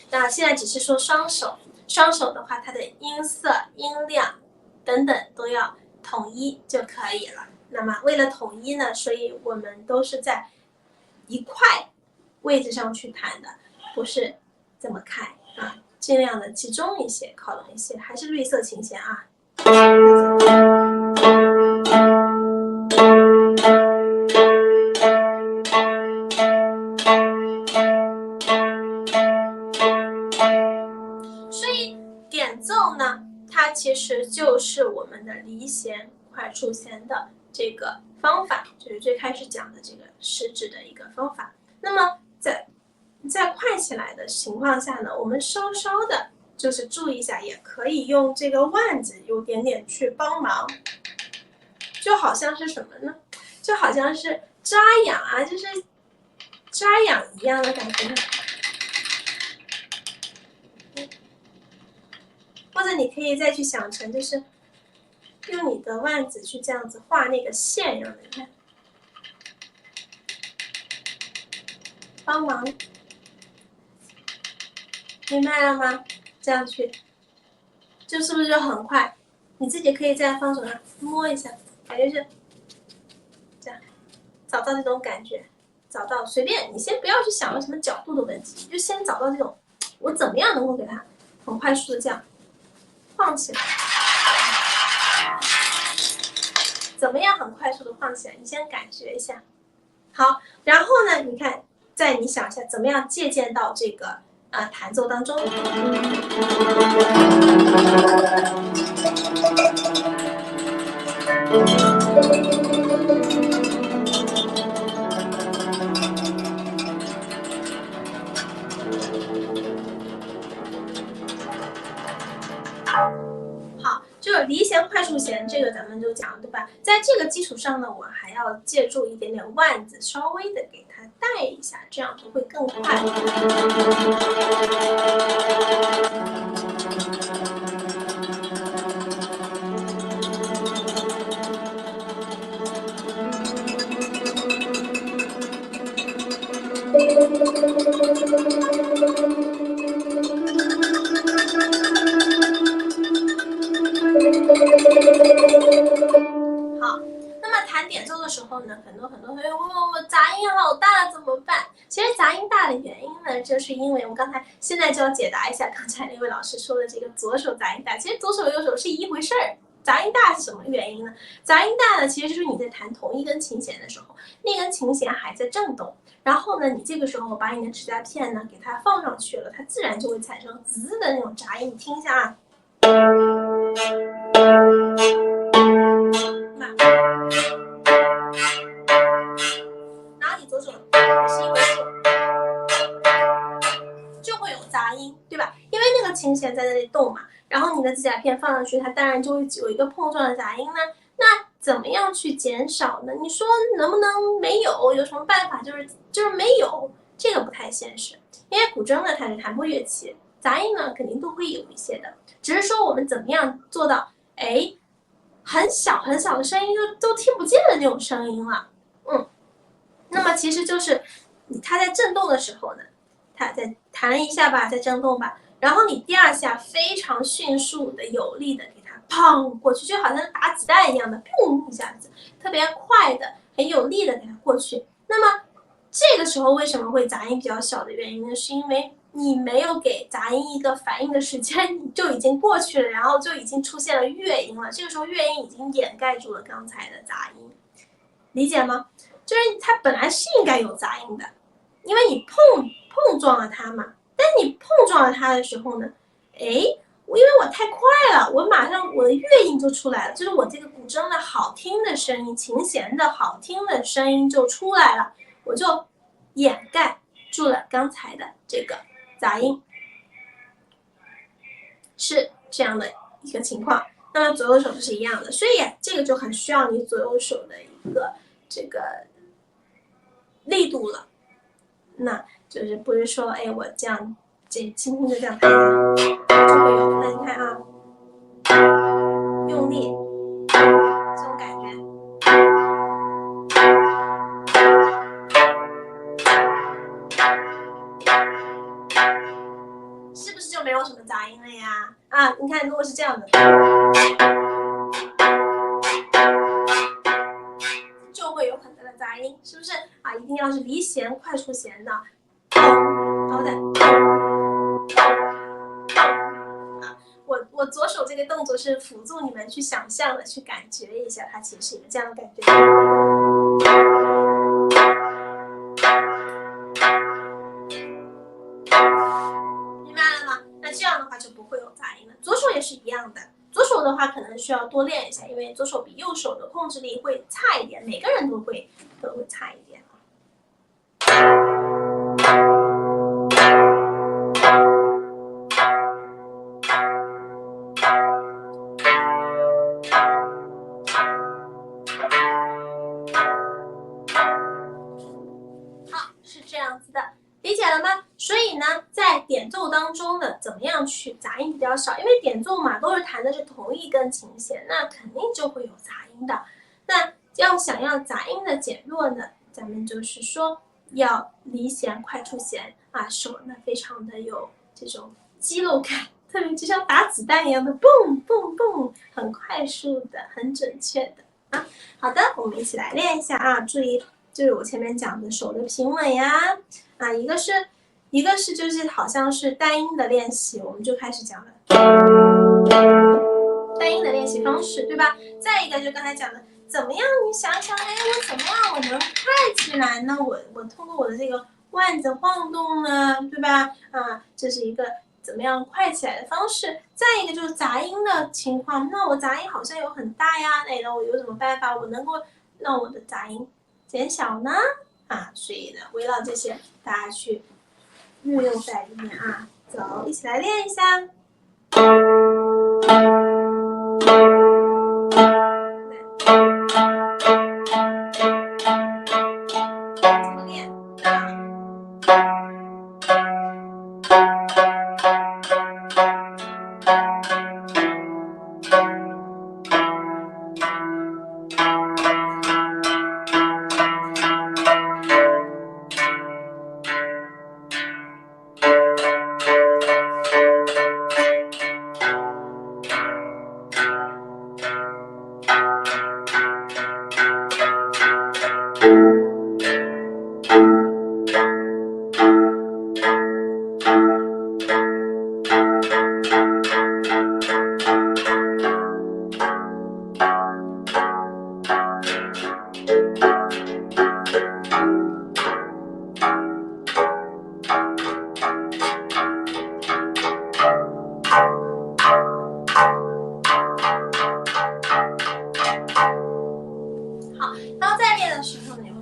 那现在只是说双手，双手的话，它的音色、音量等等都要统一就可以了。那么为了统一呢，所以我们都是在一块位置上去弹的，不是这么开啊，尽量的集中一些，靠拢一些，还是绿色琴弦啊。所以点奏呢，它其其实就是我们的离弦快触弦的这个方法，就是最开始讲的这个食指的一个方法。那么在快起来的情况下呢，我们稍稍的就是注意一下，也可以用这个腕子有点点去帮忙，就好像是什么呢？就好像是扎痒啊，就是扎痒一样的感觉。或者你可以再去想成，就是用你的腕子去这样子画那个线一样的，你看，帮忙，明白了吗？这样去，就是不是就很快？你自己可以在放手上摸一下，感觉是这样，找到这种感觉，找到随便，你先不要去想什么角度的问题，就先找到这种，我怎么样能够给它很快速的这样放起来。怎么样很快速的放起来？你先感觉一下。好，然后呢，你看，再你想一下，怎么样借鉴到这个弹奏当中？好，就是离弦快触弦，这个咱们就讲，对吧？在这个基础上呢，我还要借助一点点腕子，稍微的给它带一下，这样就会更快。好，那么弹点奏的时候呢，很多同学问我杂音好大怎么办？其实杂音大的原因呢，就是因为我刚才现在就要解答一下刚才那位老师说的这个左手杂音大，其实左手右手是一回事儿。杂音大是什么原因呢？杂音大呢，其实就是你在弹同一根琴弦的时候，那根琴弦还在震动，然后呢，你这个时候把你的指甲片呢给它放上去了，它自然就会产生滋的那种杂音。你听一下啊。然后你左手也是一回事，就会有杂音，对吧？因为那个琴弦在那里动嘛，然后你的指甲片放上去，它当然就会有一个碰撞的杂音呢。那怎么样去减少呢？你说能不能没有？有什么办法？就是没有，这个不太现实。因为古筝呢，它是弹拨乐器，杂音呢肯定都会有一些的，只是说我们怎么样做到，哎，很小很小的声音就都听不见的那种声音了。那么其实就是它在震动的时候呢，它再弹一下吧，再震动吧，然后你第二下非常迅速的有力的给它砰过去，就好像打子弹一样的，砰一下子，特别快的很有力的给它过去。那么这个时候为什么会杂音比较小的原因呢？是因为你没有给杂音一个反应的时间，你就已经过去了，然后就已经出现了乐音了。这个时候乐音已经掩盖住了刚才的杂音，理解吗？就是它本来是应该有杂音的，因为你碰撞了它嘛。但你碰撞了它的时候呢，哎，因为我太快了，我马上我的乐音就出来了，就是我这个古筝的好听的声音，琴弦的好听的声音就出来了，我就掩盖住了刚才的这个杂音，是这样的一个情况。那么左右手是一样的，所以这个就很需要你左右手的一个这个力度了。那就是不是说，哎，我这样轻轻的这样拍就会有，那你看啊，用力这种感觉，是不是就没有什么杂音了呀？啊，你看，如果是这样的，就会有很大的杂音，是不是啊？一定要是离弦快触弦的，然后再。我左手这个动作是辅助你们去想象的，去感觉一下，它其实是一个这样的感觉。明白了吗？那这样的话就不会有杂音了。左手也是一样的，左手的话可能需要多练一下，因为左手比右手的控制力会差一点，每个人都会差一点。好，是这样子的，理解了吗？所以呢，在点奏当中呢，怎么样去杂音比较少？因为点奏嘛，都是弹的是同一根琴弦，那肯定就会有杂音的。那想要杂音的减弱呢，咱们就是说要离弦快出弦啊，手呢非常的有这种肌肉感，特别就像打子弹一样的蹦蹦蹦，很快速的，很准确的啊。好的，我们一起来练一下啊，注意，就是我前面讲的手的平稳呀，啊，一个是就是好像是单音的练习，我们就开始讲了单音的练习方式，对吧？再一个就刚才讲的。怎么样？你想想，哎，我怎么样我能快起来呢？我通过我的这个腕子晃动呢，对吧？啊，这是一个怎么样快起来的方式。再一个就是杂音的情况，那我杂音好像有很大呀，那我有什么办法我能够让我的杂音减小呢？啊，所以呢，围绕这些大家去运用在里面啊。走，一起来练一下。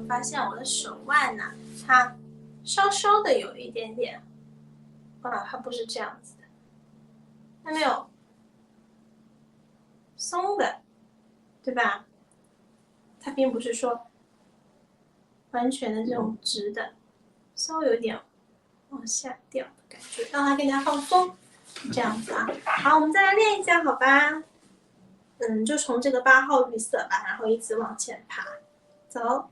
发现我的手腕呢，它稍稍的有一点点，啊，它不是这样子的，看到没有？松的，对吧？它并不是说完全的这种直的，稍微有点往下掉的感觉，让它更加放松，这样子啊。好，我们再来练一下，好吧？就从这个8号绿色吧，然后一直往前爬，走。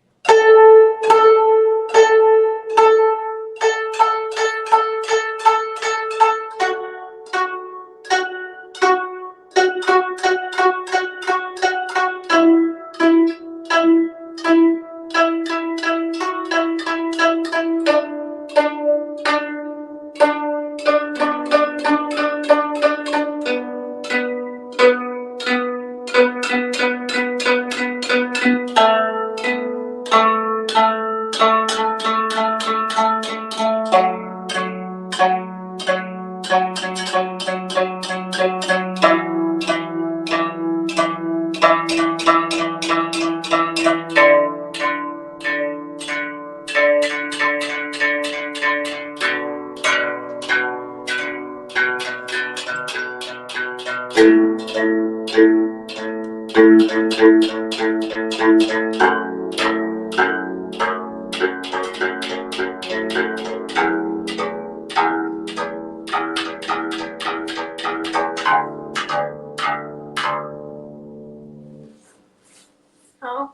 好，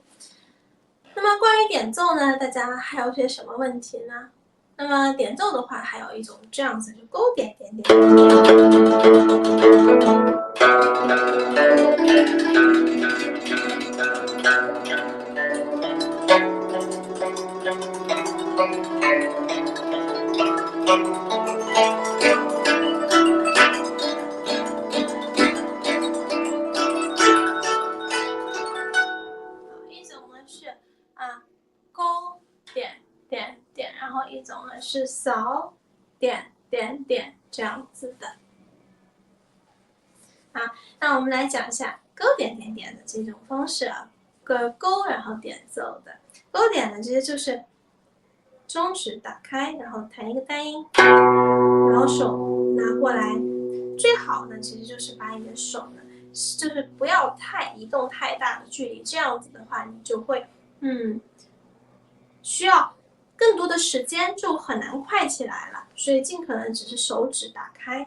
那么关于点奏呢，大家还有些什么问题呢？那么点奏的话，还有一种这样子，就勾点点点。一种呢是勾点点点，然后一种呢是扫点点点这样子的。那我们来讲一下勾点点点的这种方式啊，勾然后点奏的。勾点呢，直接就是中指打开，然后弹一个单音，然后手拿过来。最好呢，其实就是把你的手呢，就是不要移动太大的距离，这样子的话，你就会需要更多的时间，就很难快起来了。所以尽可能只是手指打开。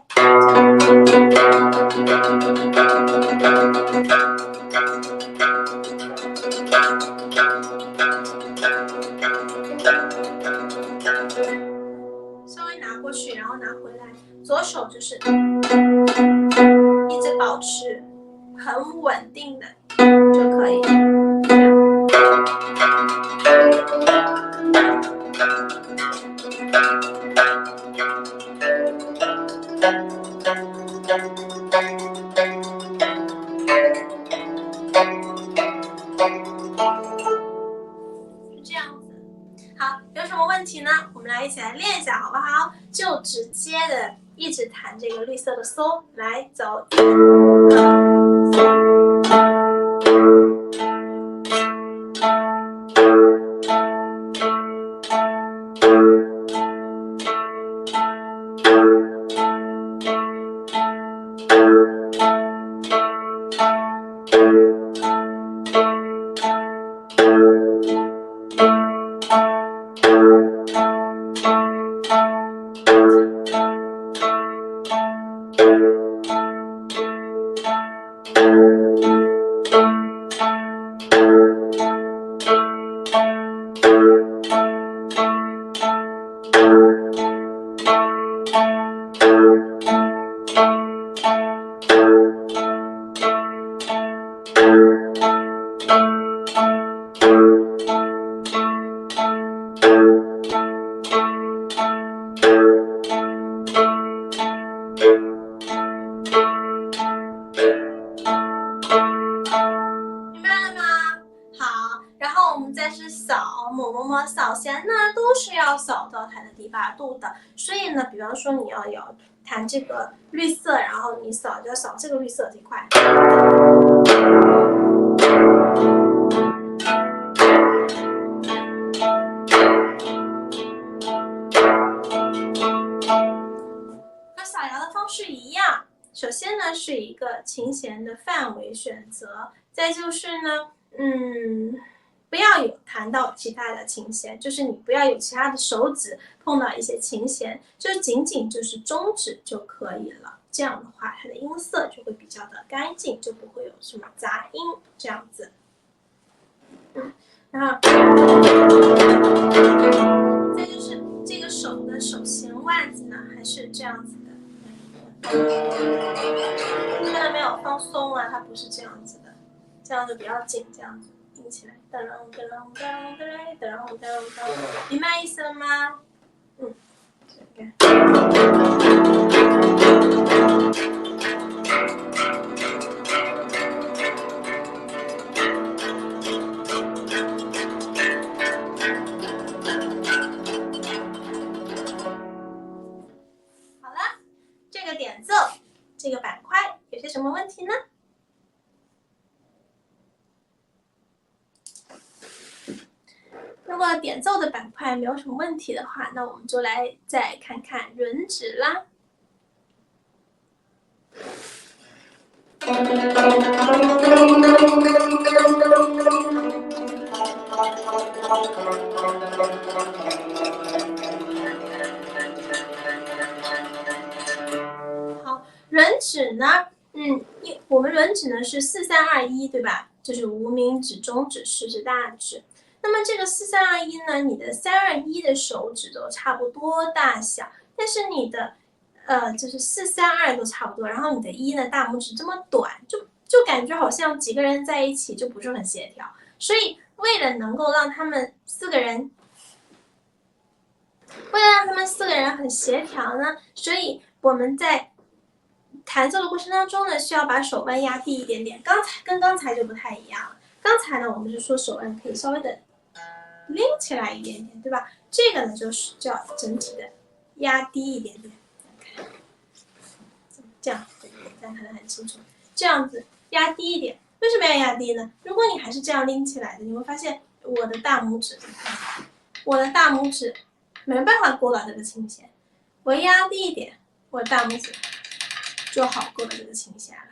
稍微拿过去，然后拿回来，左手就是一直保持很稳定的就可以。这样子。好，有什么问题呢？我们来一起来练一下，好不好？就直接的一直弹这个绿色的嗦，来走。扫弦呢都是要扫到它的第八度的，所以呢，比方说你要弹这个绿色，然后你就要扫这个绿色这块。和扫摇的方式一样，首先呢是一个琴弦的范围选择，再就是呢，不要有弹到其他的琴弦，就是你不要有其他的手指碰到一些琴弦，就仅仅就是中指就可以了。这样的话，它的音色就会比较的干净，就不会有什么杂音这样子。然后再就是这个手的手弦腕子呢，还是这样子的。看到没有？放松啊，它不是这样子的，这样就比较紧，这样子。听起来，噔噔噔噔噔噔噔噔，明白意思了吗？好了，这个点奏，这个板块有些什么问题呢？如果点奏的板块没有什么问题的话，那我们就来再看看吮指啦。好，吮指呢，我们吮指呢是4-3-2-1，对吧？就是无名指、中指、食指、大指。那么这个4-3-2-1呢，你的3-2-1的手指都差不多大小，但是你的就是4-3-2都差不多，然后你的1呢，大拇指这么短，就感觉好像几个人在一起就不是很协调。所以为了能够让他们4个人很协调呢，所以我们在弹奏的过程当中呢，需要把手腕压低一点点。跟刚才就不太一样了。刚才呢，我们是说手腕可以稍微的拎起来一点点，对吧？这个呢，就是叫整体的压低一点点。这样，对，这样看得很清楚。这样子压低一点。为什么要压低呢？如果你还是这样拎起来的，你会发现我的大拇指没办法够到这个琴弦，我压低一点，我的大拇指就好够到这个琴弦了。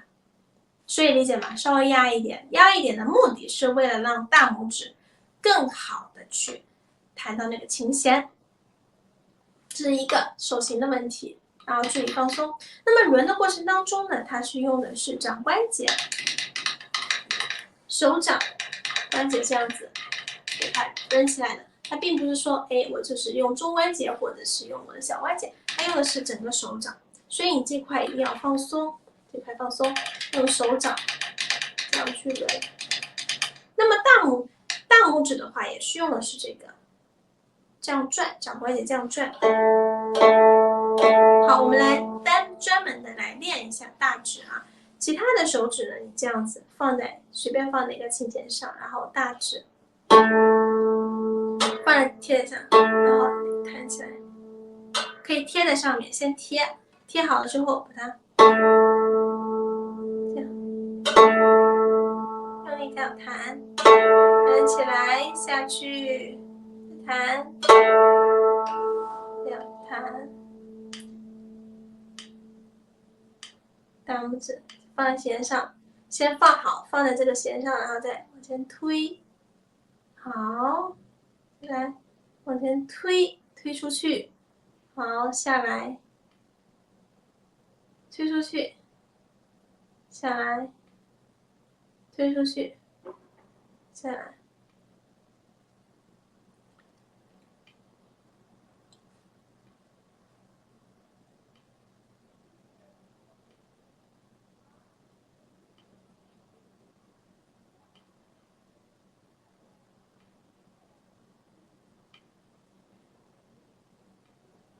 所以理解吗？稍微压一点，压一点的目的是为了让大拇指更好的去弹到那个琴弦，这是一个手型的问题，然后注意放松。那么抡的过程当中呢，它是用的是掌关节、手掌关节这样子给它抡起来的。它并不是说，我就是用中关节或者是用我的小关节，它用的是整个手掌。所以你这块一定要放松，这块放松，用手掌这样去抡。那么大拇指的话，也是用的是这个，这样转，掌关节这样转。好，我们来专门的来练一下大指啊。其他的手指呢，你这样子随便放在一个琴弦上，然后大指放在贴在上，然后弹起来，可以贴在上面，先贴好了之后，把它这样用力这样弹起来，下去，弹，这样弹，大拇指放在弦上，先放好，放在这个弦上，然后再往前推，好，来往前推出去，好，下来，推出去，下来，推出去，下来。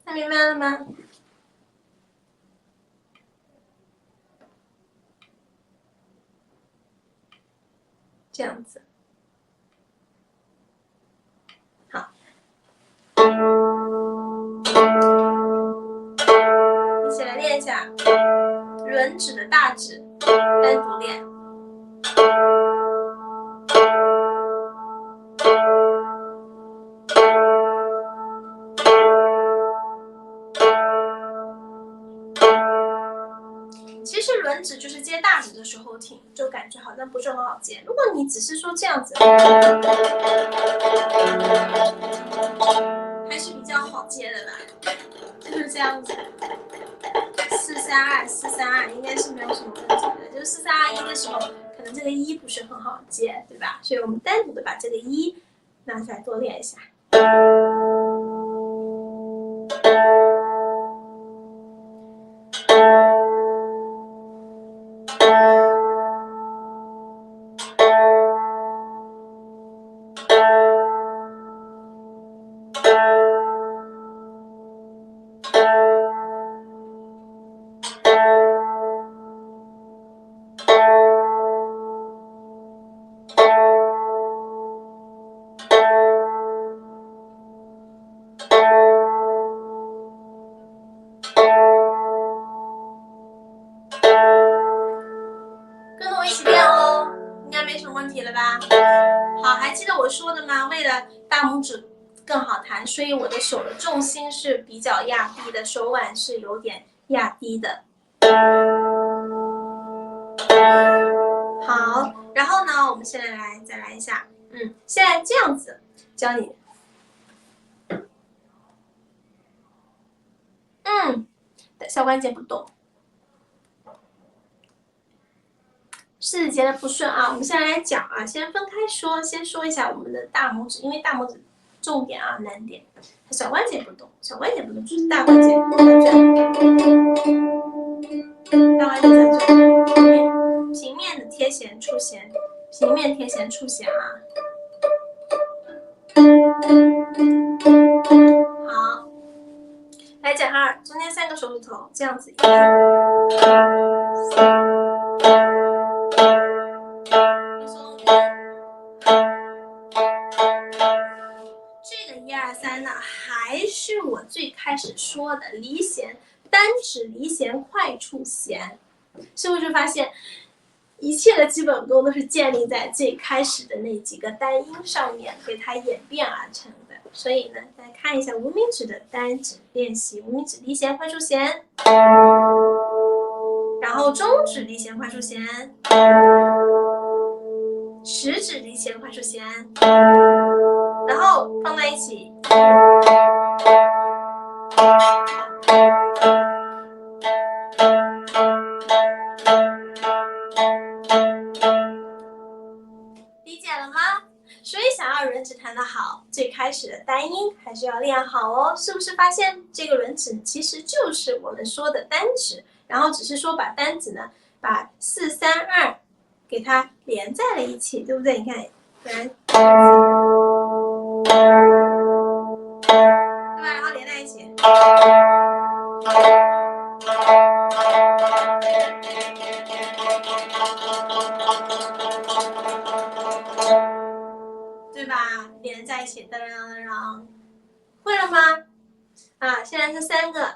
看明白了吗？这样子，好，一起来练一下抡指的大指，单独练。其实抡指就是接大指的时候听，就感觉好像不是很好接。如果你只是说这样子，还是比较好接的啦，就是这样子。432应该是没有什么问题的，就是432的时候，可能这个一不是很好接，对吧？所以我们单独的把这个一拿出来多练一下。跟着我一起练哦，应该没什么问题了吧？好，还记得我说的吗？为了大拇指更好弹，所以我的手的重心是比较压低的，手腕是有点压低的。好，然后呢，我们现在再来一下，现在这样子教你，小关节不动。狮子节的不顺啊，我们现在来讲啊，先分开说，先说一下我们的大拇指，因为大拇指重点啊难点，小关节不动，小关节不动，就是大关节在转，大关节在转，平面的贴弦出弦，平面贴弦出弦啊。好，来讲哈，中间3个手指头这样子，1、2、3。这个1、2、3呢，还是我最开始说的离弦，单指离弦快触弦，是不是发现一切的基本功都是建立在最开始的那几个单音上面，给它演变而成的。所以呢，再看一下无名指的单指练习，无名指离弦快触弦，然后中指离弦快触弦，食指离弦快触弦，然后放在一起。理解了吗？所以想要轮指弹得好，最开始的单音还是要练好哦。是不是发现这个轮指其实就是我们说的单指，然后只是说把单指呢，把4、3、2给它连在了一起，对不对？你看，对吧？然后连在一起。对吧？连在一起，噔噔噔，会了吗？啊，现在是3个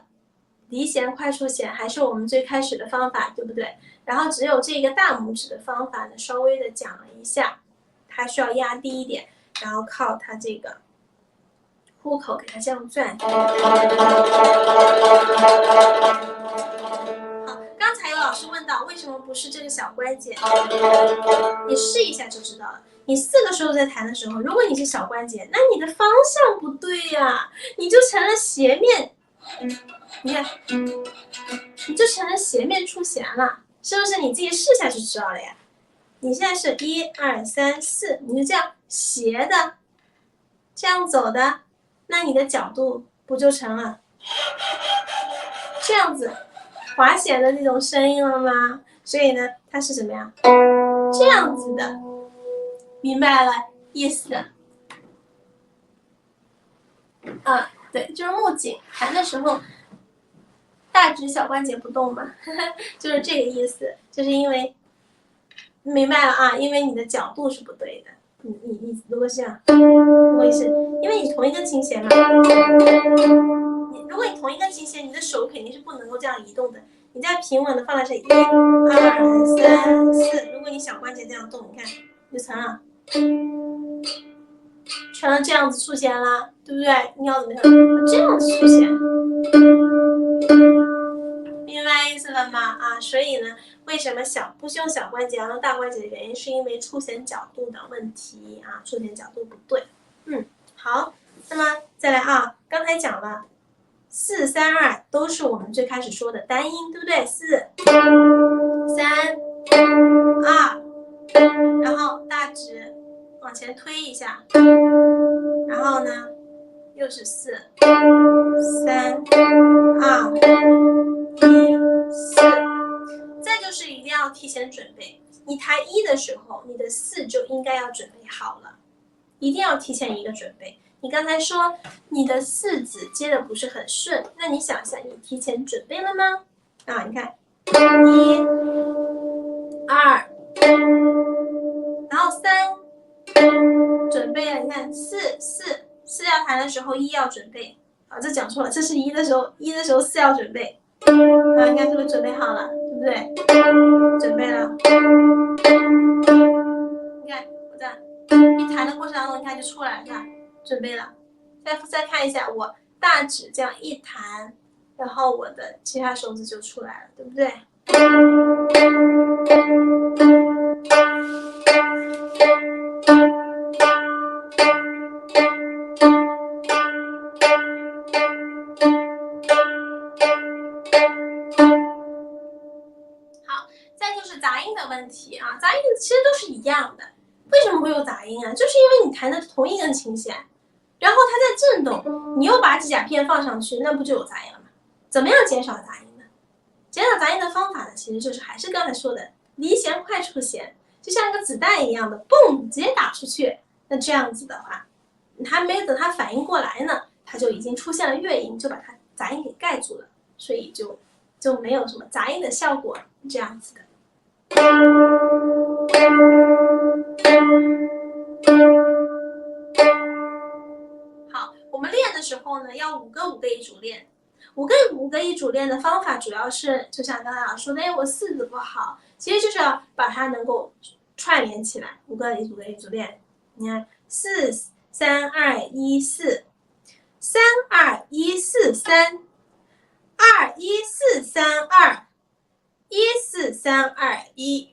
离弦快触弦，还是我们最开始的方法，对不对？然后只有这个大拇指的方法呢，稍微的讲了一下，它需要压低一点，然后靠它这个虎口给它这样转。好，刚才有老师问到为什么不是这个小关节，你试一下就知道了。你4个手在弹的时候，如果你是小关节，那你的方向不对呀，你就成了斜面，你看，你就成了斜面出弦了，是不是？你自己试下就知道了呀。你现在是1、2、3、4，你就这样斜的，这样走的，那你的角度不就成了这样子滑弦的那种声音了吗？所以呢，它是怎么样？这样子的。明白了意思？对，就是木槿弹的时候，大指小关节不动嘛，就是这个意思。就是因为明白了啊，因为你的角度是不对的。你如果是这样，如果是因为你同一根琴弦嘛，如果你同一根琴弦，你的手肯定是不能够这样移动的。你再平稳的放在这里，1、2、3、4，如果你小关节这样动，你看就成了。成了这样子触弦了，对不对？你要怎么样？这样子触弦，明白意思了吗？啊，所以呢，为什么不是用小关节，要用大关节的原因，是因为触弦角度的问题啊，触弦角度不对。好，那么再来啊，刚才讲了4、3、2都是我们最开始说的单音，对不对？4、3、2，然后大指往前推一下。然后呢，又是4、3、2、1、4。再就是一定要提前准备，你弹1的时候，你的4就应该要准备好了，一定要提前一个准备。你刚才说你的4指接的不是很顺，那你想一下，你提前准备了吗？啊，你看，1、2，然后3。准备了，你看4要弹的时候1要准备，这讲错了，这是1的时候4要准备，你看这个准备好了，对不对？准备了，你看我这一弹的过程当中，你看就出来了，是吧？准备了，再看一下我大指这样一弹，然后我的其他手指就出来了，对不对？问题啊，杂音其实都是一样的。为什么会有杂音啊？就是因为你弹的同一根琴弦，然后它在震动，你又把指甲片放上去，那不就有杂音了吗？怎么样减少杂音呢？减少杂音的方法呢，其实就是还是刚才说的离弦快触弦，就像一个子弹一样的，嘣，直接打出去。那这样子的话，你还没有等它反应过来呢，它就已经出现了乐音，就把它杂音给盖住了，所以就没有什么杂音的效果，这样子的。好，我们练的时候呢，要5个一组练。5个一组练的方法主要是，就像刚才老师说的，我4字不好，其实就是要把它能够串联起来，5个一组练。你看4 3 2 1 4 3 2 1 4 3 2 1 4 3 2 1 4 3 2 1，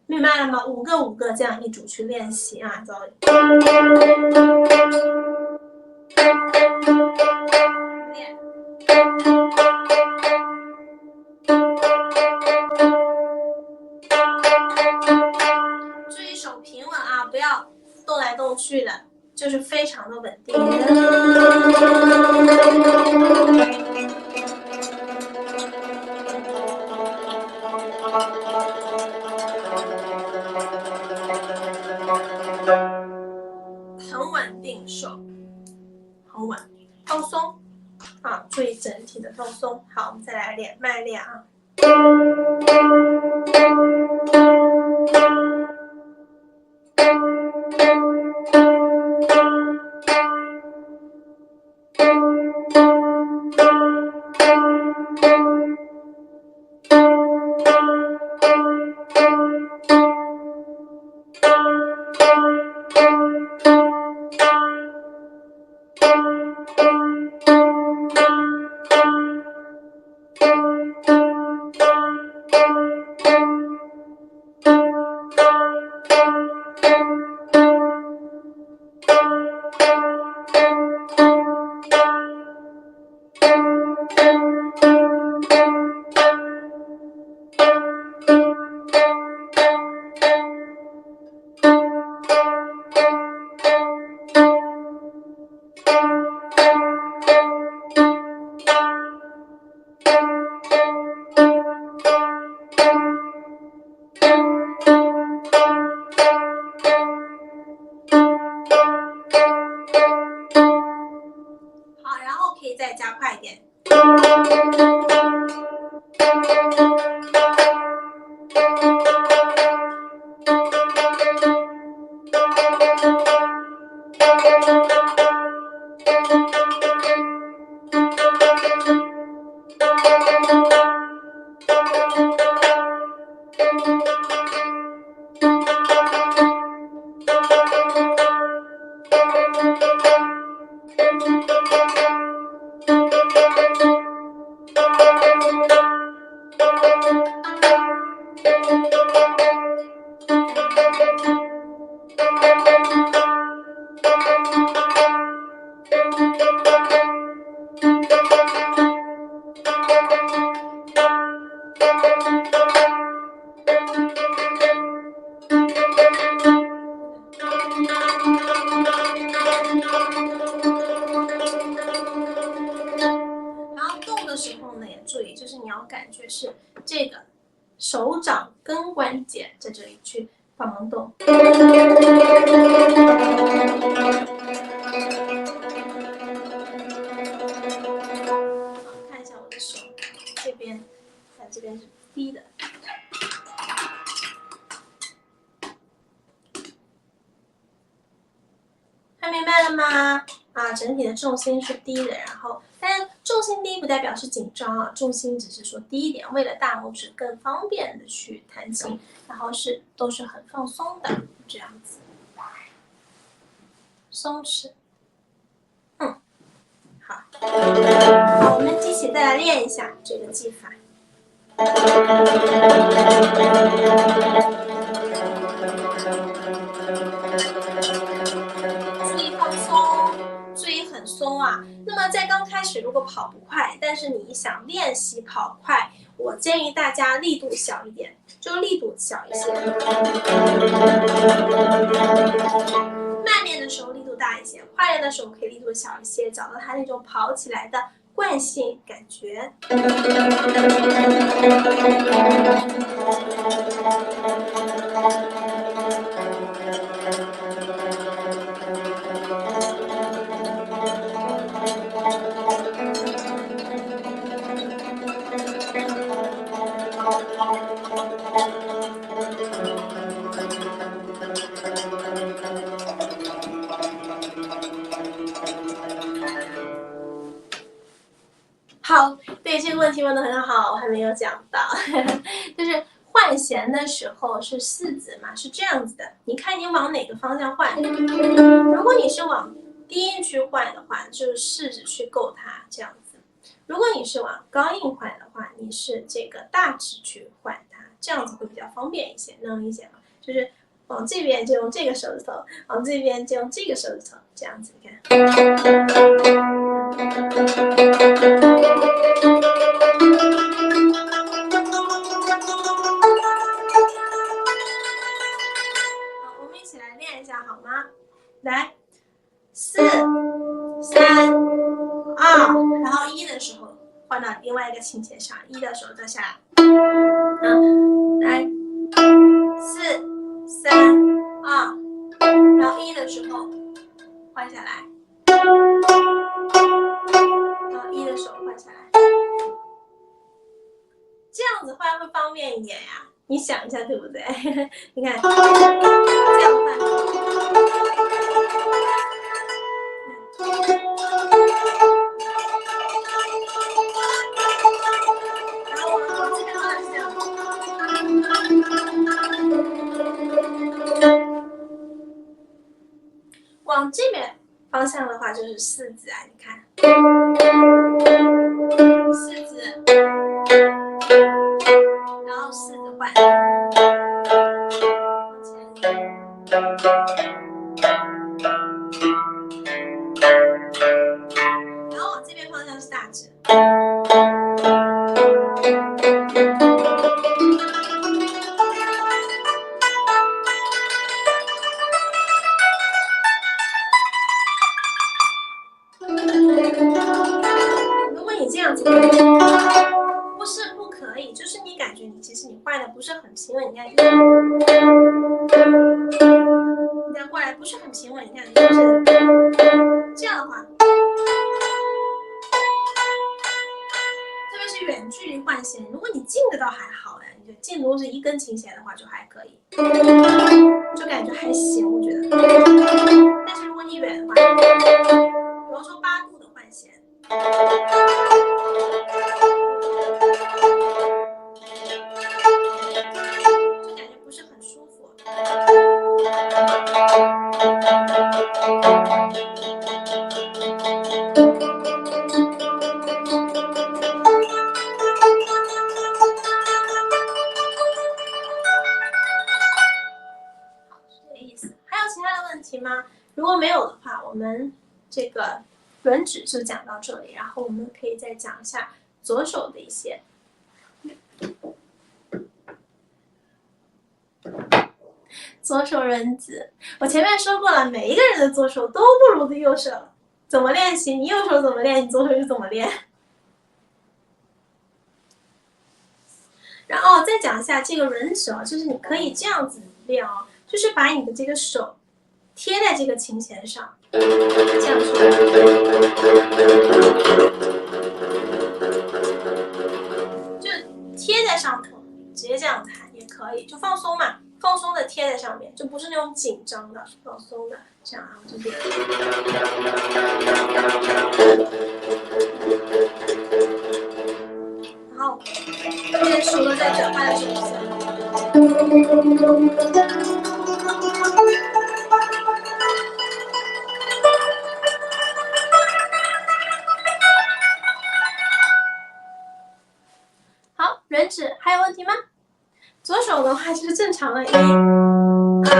明白了吗？5个这样一组去练习啊，走。注意手平稳啊，不要动来动去的，就是非常的稳定。很稳定，手很稳，放松啊，注意整体的放松。好，我们再来练，慢练啊。再加快一点。感觉是这个手掌根关节在这里去帮忙动。看一下我的手，这边，这边是低的。看明白了吗？啊，整体的重心是低的，然后，但重心低不代表是紧张啊，重心只是说低一点，为了大拇指更方便的去弹琴，然后都是很放松的，这样子，松弛，好，好，我们一起再来练一下这个技法。松啊，那么在刚开始如果跑不快，但是你想练习跑快，我建议大家力度小一点，就力度小一些。慢练的时候力度大一些，快练的时候可以力度小一些，找到它那种跑起来的惯性感觉。好，对，这个问题问得很好，我还没有讲到，就是换弦的时候是四指嘛，是这样子的。你看你往哪个方向换？如果你是往低音区换的话，就是四指去够它这样子；如果你是往高音换的话，你是这个大指去换它，这样子会比较方便一些，能理解吗？就是往这边就用这个手指头，往这边就用这个手指头，这样子，你看。好，我们一起来练一下好吗？来，4、3、2，然后1的时候换到另外一个琴弦上，1的时候再下来。来，4、3、2，然后1的时候换下来，然后1的时候换下来，这样子换会方便一点呀。你想一下，对不对？你看，这样换。然后往这边换是这样。往这边方向的话就是四指啊，你看，四指，然后四指换，往前，然后往这边方向是大指。如果你这样子不是不可以，就是你感觉你其实你换的不是很平稳，你看，你这样过来不是很平稳，你看就是这样的话，特别是远距离换弦，如果你近的倒还好呀，你就近如果是一根琴弦的话就还可以，就感觉还行，我觉得。但是如果你远的话，比如说8度的换弦。就感觉不是很舒服。好，是这个意思。还有其他的问题吗？如果没有的话，我们这个轮指就讲到这里，然后我们可以再讲一下左手的一些。左手轮指，我前面说过了，每一个人的左手都不如右手。怎么练习？你右手怎么练，你左手就怎么练。然后再讲一下这个轮指哦，就是你可以这样子练哦，就是把你的这个手贴在这个琴弦上，这样说，就贴在上头，直接这样弹也可以，就放松嘛。放松的贴在上面，就不是那种紧张的，放松的，这样啊，我这边。然后练熟了再转换到手上。好，轮指还有问题吗？左手的话就是正常的1、2、这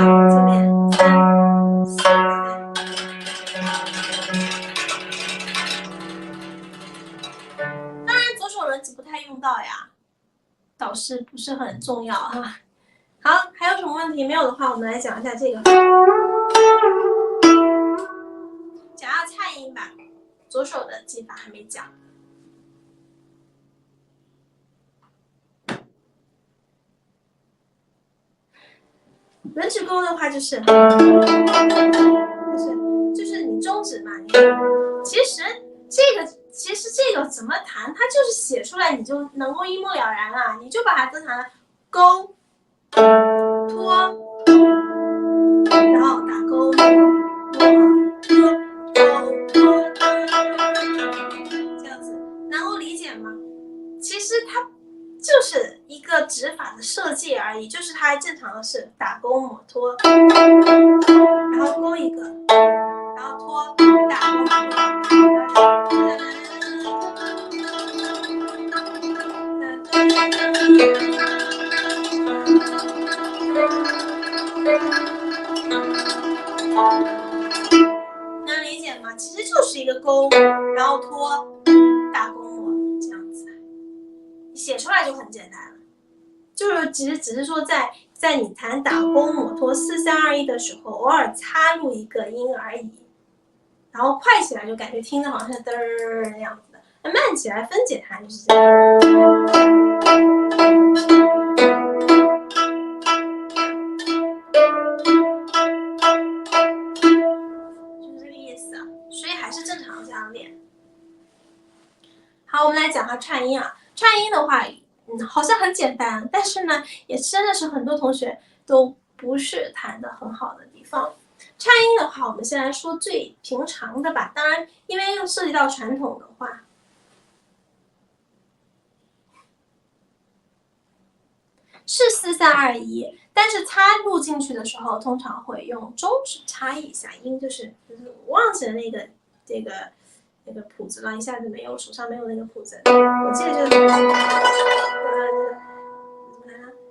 边3、4。当然，左手轮指不太用到呀，导师不是很重要哈。好，还有什么问题？没有的话，我们来讲一下这个。讲下蔡音吧，左手的技法还没讲。轮指弓的话就是你中指嘛，其实这个怎么弹，它就是写出来你就能够一目了然了，你就把它跟弹勾、托，然后打勾、托、勾、托，这样子能够理解吗？的设计而已，就是它正常的是打勾抹拖，然后勾一个，然后拖打勾抹能理解吗？其实就是一个勾，然后拖打勾抹这样子，写出来就很简单了。就是只是说在你弹打勾抹拖4-3-2-1的时候，偶尔插入一个音而已。然后快起来就感觉听着好像是嘚儿那样子的，那慢起来分解弹就是这样。就是这个意思啊，所以还是正常这样练。好，我们来讲下串音啊。串音的话，好像很简单，但是呢，也真的是很多同学都不是弹得很好的地方。串音的话，我们先来说最平常的吧。当然，因为又涉及到传统的话，是4-3-2-1，但是插入进去的时候，通常会用中指插一下音，就是忘记了那个谱子了，一下子没有，手上没有那个谱子。我记得这个谱子，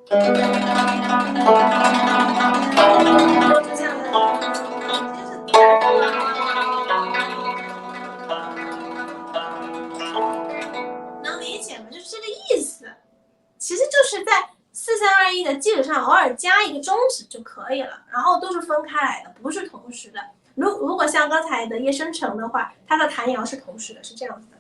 就这样能理解吗？就是这个意思。其实就是在4-3-2-1的基础上，偶尔加一个中指就可以了，然后都是分开来的，不是同时的。如果像刚才的叶生成的话，它的弹摇是同时的，是这样子的。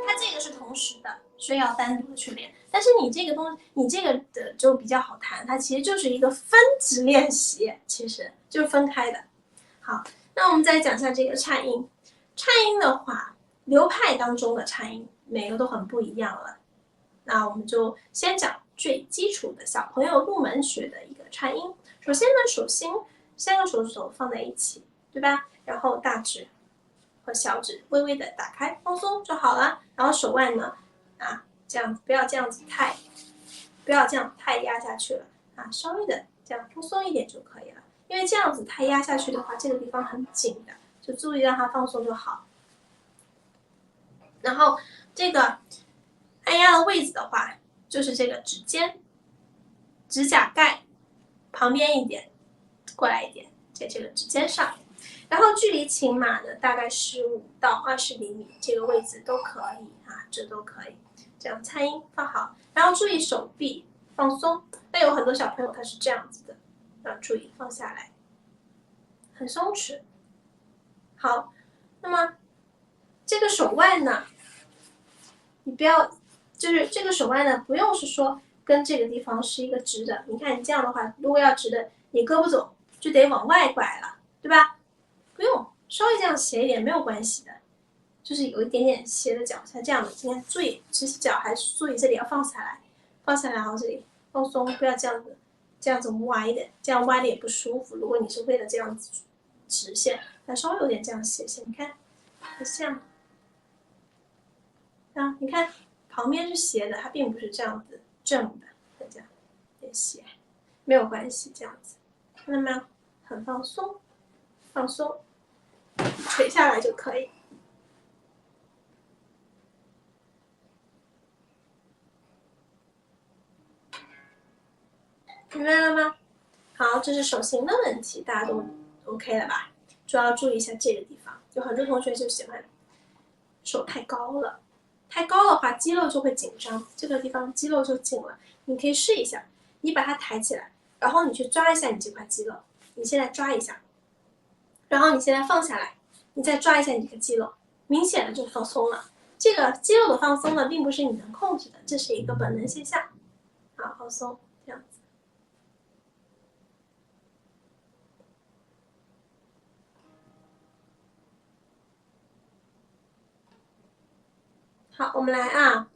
它这个是同时的，所以要单独的去练。但是你这个的就比较好弹，它其实就是一个分指练习，其实就是分开的。好，那我们再讲一下这个颤音。颤音的话，流派当中的颤音每个都很不一样了。那我们就先讲最基础的小朋友入门学的一个颤音。首先呢，手心3个手指头放在一起，对吧？然后大指和小指微微的打开放松就好了。然后手腕呢，这样不要这样子太压下去了啊，稍微的这样放松一点就可以了。因为这样子太压下去的话，这个地方很紧的，就注意让它放松就好。然后这个按压的位置的话，就是这个指尖、指甲盖旁边一点，过来一点，在这个指尖上。然后距离琴码呢，大概15到20厘米，这个位置都可以啊，这都可以。这样颤音放好，然后注意手臂放松。那有很多小朋友他是这样子的，要注意放下来，很松弛。好，那么这个手腕呢，你不要，就是这个手腕呢，不用是说跟这个地方是一个直的。你看你这样的话，如果要直的，你胳膊肘就得往外拐了，对吧？不用，稍微这样斜一点没有关系的，就是有一点点斜的角，像这样的。今天注意，其实脚还是注意这里要放下来，放下来，然后这里放松，不要这样子歪的，这样歪的也不舒服。如果你是为了这样子直线，那稍微有点这样斜线，你看，这样。啊，你看旁边是斜的，它并不是这样子正的，这样也斜，没有关系，这样子，看到没有？很放松，放松，垂下来就可以。明白了吗？好，这是手型的问题，大家都 OK 了吧？主要注意一下这个地方，有很多同学就喜欢手太高了，太高的话肌肉就会紧张，这个地方肌肉就紧了。你可以试一下，你把它抬起来，然后你去抓一下你这块肌肉，你现在抓一下，然后你现在放下来，你再抓一下你这个肌肉，明显的就放松了。这个肌肉的放松呢，并不是你能控制的，这是一个本能现象。好，放松，这样子。好，我们来啊，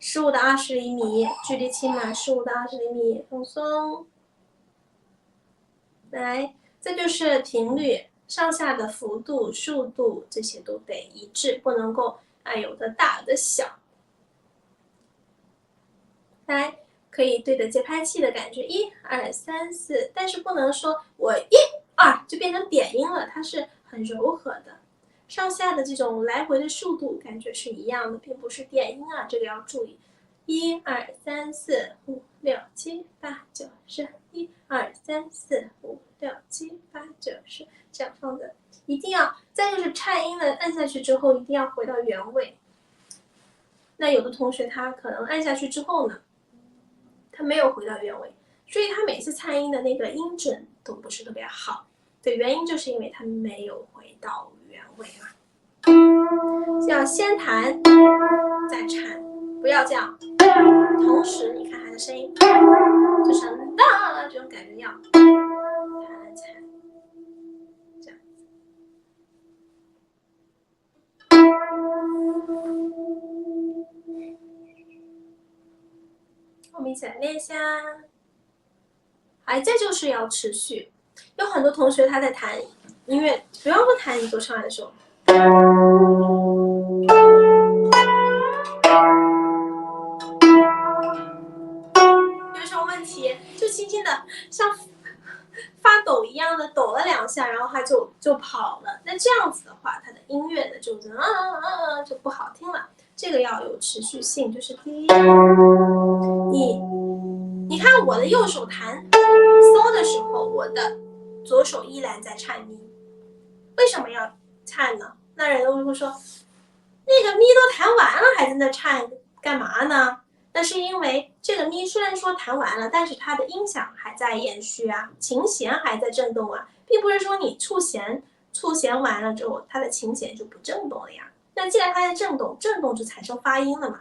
15到20厘米，距离期满15到20厘米，放松。来，这就是频率，上下的幅度、速度这些都得一致，不能够有的大有的小。来，可以对着节拍器的感觉，1、2、3、4，但是不能说我1、2就变成点音了，它是很柔和的。上下的这种来回的速度感觉是一样的，并不是点音啊，这个要注意。1、2、3、4、5、6、7、8、9、10。1、2、3、4、5、6、7、8、9、10，这样放的，一定要。再就是颤音的，按下去之后一定要回到原位。那有的同学他可能按下去之后呢，他没有回到原位，所以他每次颤音的那个音准都不是特别好。的原因就是因为他没有回到原位嘛。要先弹再颤，不要这样。同时，你看它的声音，就像哒这种感觉一样，弹来颤，这样。我们一起来练一下。这就是要持续。有很多同学他在弹音乐，比方说弹一个上来的时候，有什么问题？就轻轻的像发抖一样的抖了2下，然后它就跑了。那这样子的话，它的音乐呢就不好听了。这个要有持续性，就是第一，你看我的右手弹嗦的时候，我的左手依然在颤咪。为什么要颤呢？那人都会说，那个咪都弹完了，还在那颤干嘛呢？那是因为这个咪虽然说弹完了，但是它的音响还在延续啊，琴弦还在震动啊，并不是说你触弦完了之后，它的琴弦就不震动了呀。那既然它在震动，震动就产生发音了嘛。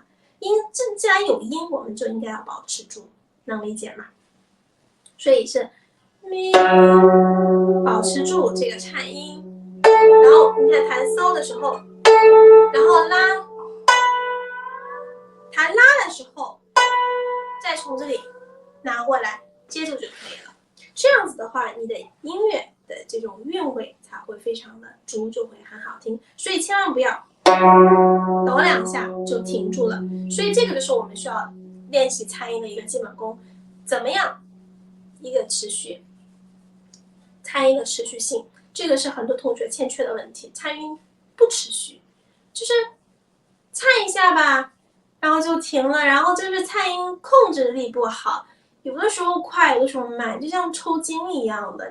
既然有音，我们就应该要保持住，能理解吗？所以是咪，保持住这个颤音，然后你看弹嗦的时候，然后拉。弹拉的时候，再从这里拿过来，接住就可以了。这样子的话，你的音乐的这种韵味才会非常的足，就会很好听。所以千万不要抖2下就停住了。所以这个就是我们需要练习颤音的一个基本功。怎么样一个持续？颤音的持续性，这个是很多同学欠缺的问题。颤音不持续，就是颤一下吧。然后就停了，然后就是颤音控制力不好，有的时候快，有的时候慢，就像抽筋一样的，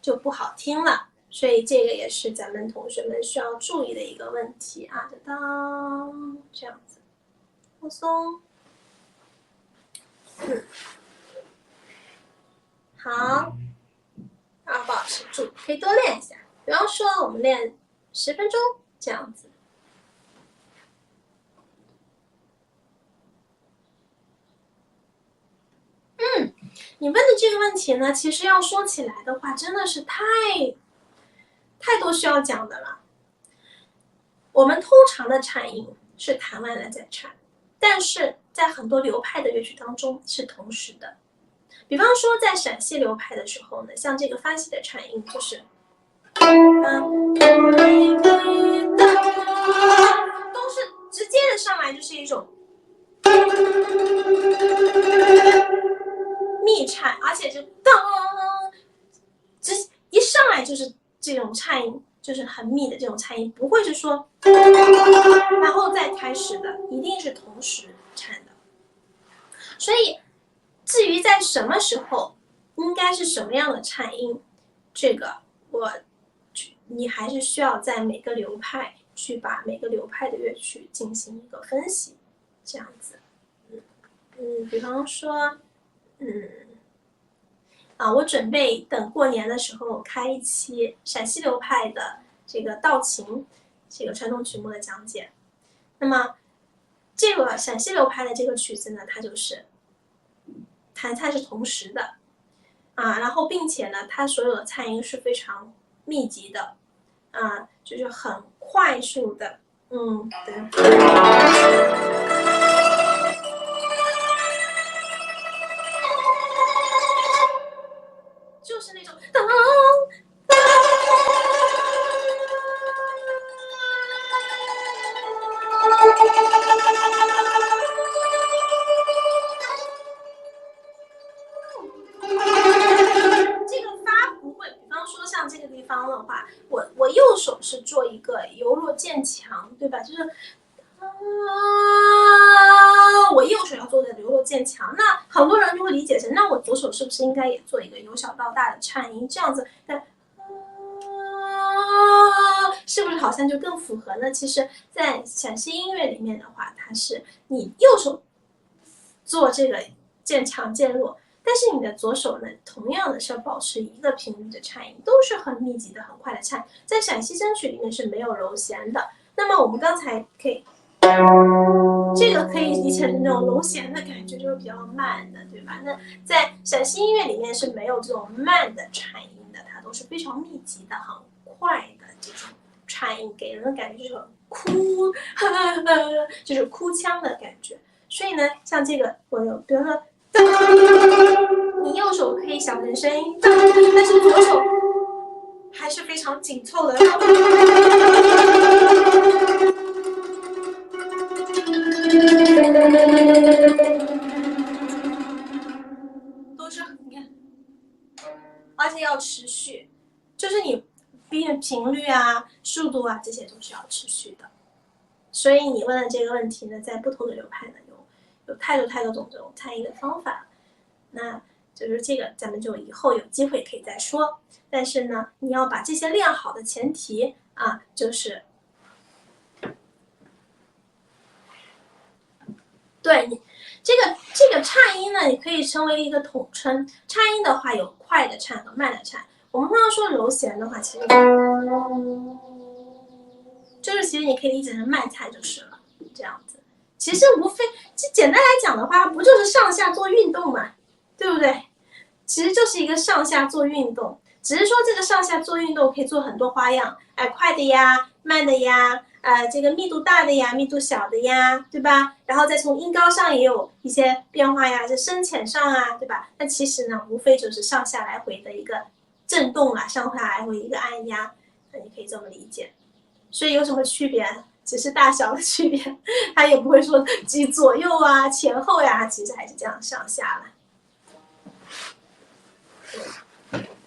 就不好听了。所以这个也是咱们同学们需要注意的一个问题啊！当这样子，放松，好，然后保持住，可以多练一下。比方说，我们练10分钟这样子。你问的这个问题呢，其实要说起来的话，真的是太多需要讲的了。我们通常的颤音是弹完了再颤，但是在很多流派的乐曲当中是同时的。比方说在陕西流派的时候呢，像这个发西的颤音就是都是直接的上来就是一种密颤，而且就当，一上来就是这种颤音，就是很密的这种颤音，不会是说然后再开始的，一定是同时颤的。所以至于在什么时候应该是什么样的颤音，这个你还是需要在每个流派去把每个流派的乐曲进行一个分析，这样子。比方说，我准备等过年的时候开一期陕西流派的这个道琴这个传统曲目的讲解。那么这个陕西流派的这个曲子呢，它就是弹颤是同时的然后并且呢，它所有的颤音是非常密集的就是很快速的对。就是那种当当。这个发不会，比方说像这个地方的话，我右手是做一个由弱渐强，对吧？就是我右手要做的由弱渐强，那很多人就会理解成，那我左手是不是应该也做一个由小到大的颤音？这样子，是不是好像就更符合呢？其实，在陕西音乐里面的话，它是你右手做这个渐强渐弱，但是你的左手呢，同样的是要保持一个频率的颤音，都是很密集的、很快的颤。在陕西筝曲里面是没有揉弦的。那么我们刚才可以，这个可以理解成那种揉弦的感觉，就是比较慢的，对吧？那在陕西音乐里面是没有这种慢的颤音的，它都是非常密集的、很快的这种颤音，给人的感觉就是很哭，就是哭腔的感觉。所以呢，像这个，我有，比如说，你右手可以小声声音，但是左手还是非常紧凑的。都是你看，而且要持续，就是你频率啊、速度啊，这些都是要持续的。所以你问的这个问题呢，在不同的流派呢，有太多种这种参与的方法。那就是这个，咱们就以后有机会可以再说。但是呢，你要把这些练好的前提啊，就是对你这个颤音呢，你可以称为一个统称。颤音的话有快的颤和慢的颤。我们通常说揉弦的话，其实就是其实你可以理解成慢颤就是了，这样子。其实无非，这简单来讲的话，不就是上下做运动嘛，对不对？其实就是一个上下做运动，只是说这个上下做运动可以做很多花样，快的呀，慢的呀，这个密度大的呀，密度小的呀，对吧？然后再从音高上也有一些变化呀，这深浅上啊，对吧？那其实呢，无非就是上下来回的一个震动啊，上下来回一个按压，那你可以这么理解。所以有什么区别？只是大小的区别，它也不会说及左右啊、前后呀，其实还是这样上下了。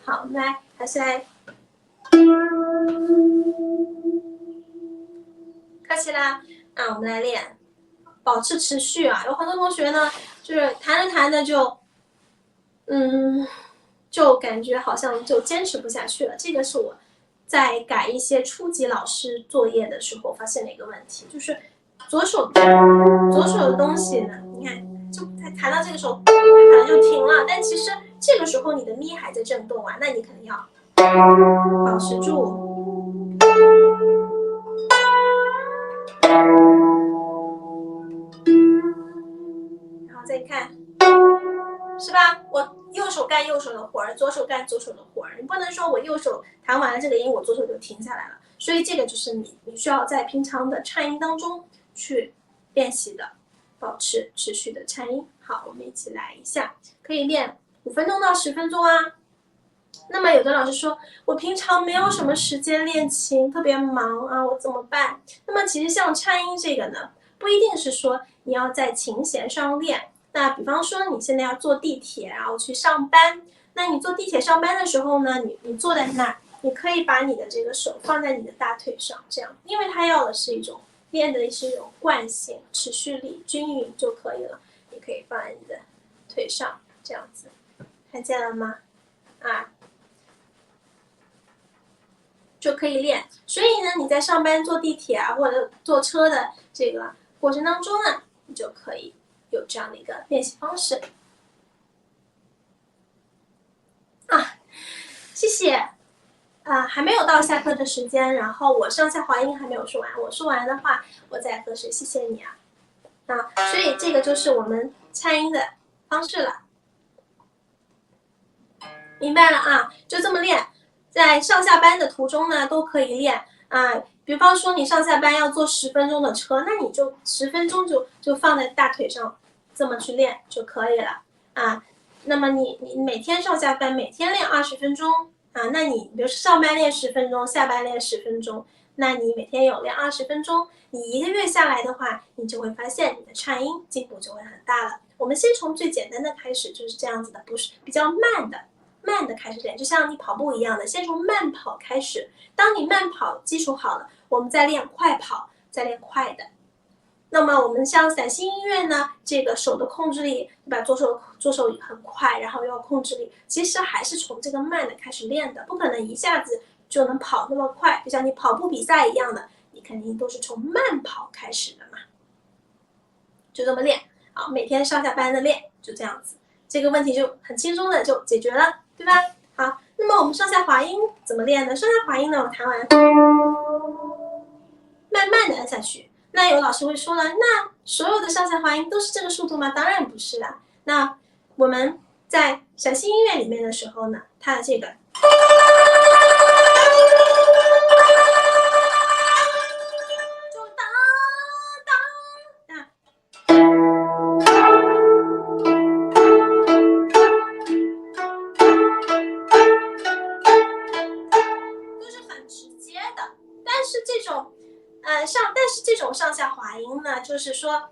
好，我们还是来，客气啦。我们来练，保持持续啊。有很多同学呢，就是弹着弹着就感觉好像就坚持不下去了。这个是我在改一些初级老师作业的时候发现的一个问题，就是左手的东西呢，你看就弹到这个时候，可能就停了。但其实这个时候你的咪还在震动啊，那你可能要保持住，然后再看，是吧？我右手干右手的活儿，左手干左手的活儿，你不能说我右手弹完了这个音，我左手就停下来了。所以这个就是你需要在平常的颤音当中去练习的，保持持续的颤音。好，我们一起来一下，可以练5分钟到10分钟啊。那么有的老师说，我平常没有什么时间练琴，特别忙啊，我怎么办？那么其实像颤音这个呢，不一定是说你要在琴弦上练。那比方说你现在要坐地铁，然后去上班，那你坐地铁上班的时候呢，你坐在那儿，你可以把你的这个手放在你的大腿上，这样，因为它要的是一种练的是一种惯性、持续力、均匀就可以了。你可以放在你的腿上，这样子，看见了吗？就可以练。所以呢，你在上班坐地铁啊，或者坐车的这个过程当中呢，你就可以有这样的一个练习方式。谢谢。还没有到下课的时间，然后我上下滑音还没有说完，我说完的话，我再和谁谢谢你啊。所以这个就是我们颤音的方式了。明白了啊，就这么练，在上下班的途中呢都可以练啊。比方说你上下班要坐10分钟的车，那你就10分钟就放在大腿上，这么去练就可以了啊。那么你每天上下班每天练20分钟啊，那你比如上班练10分钟，下班练10分钟，那你每天有练20分钟，你1个月下来的话，你就会发现你的颤音进步就会很大了。我们先从最简单的开始，就是这样子的，不是比较慢的开始练，就像你跑步一样的，先从慢跑开始。当你慢跑基础好了，我们再练快跑，再练快的。那么我们像散心音乐呢，这个手的控制力，对吧？左手很快，然后又要控制力，其实还是从这个慢的开始练的，不可能一下子就能跑那么快，就像你跑步比赛一样的，你肯定都是从慢跑开始的嘛。就这么练，好，每天上下班的练，就这样子，这个问题就很轻松的就解决了，对吧？好，那么我们上下滑音怎么练呢？上下滑音呢，我弹完，慢慢的按下去。那有老师会说了，那所有的上下滑音都是这个速度吗？当然不是啦。那我们在陕西音乐里面的时候呢，它的这个就当当啊，都是很直接的。但是这种上下滑音呢，就是说，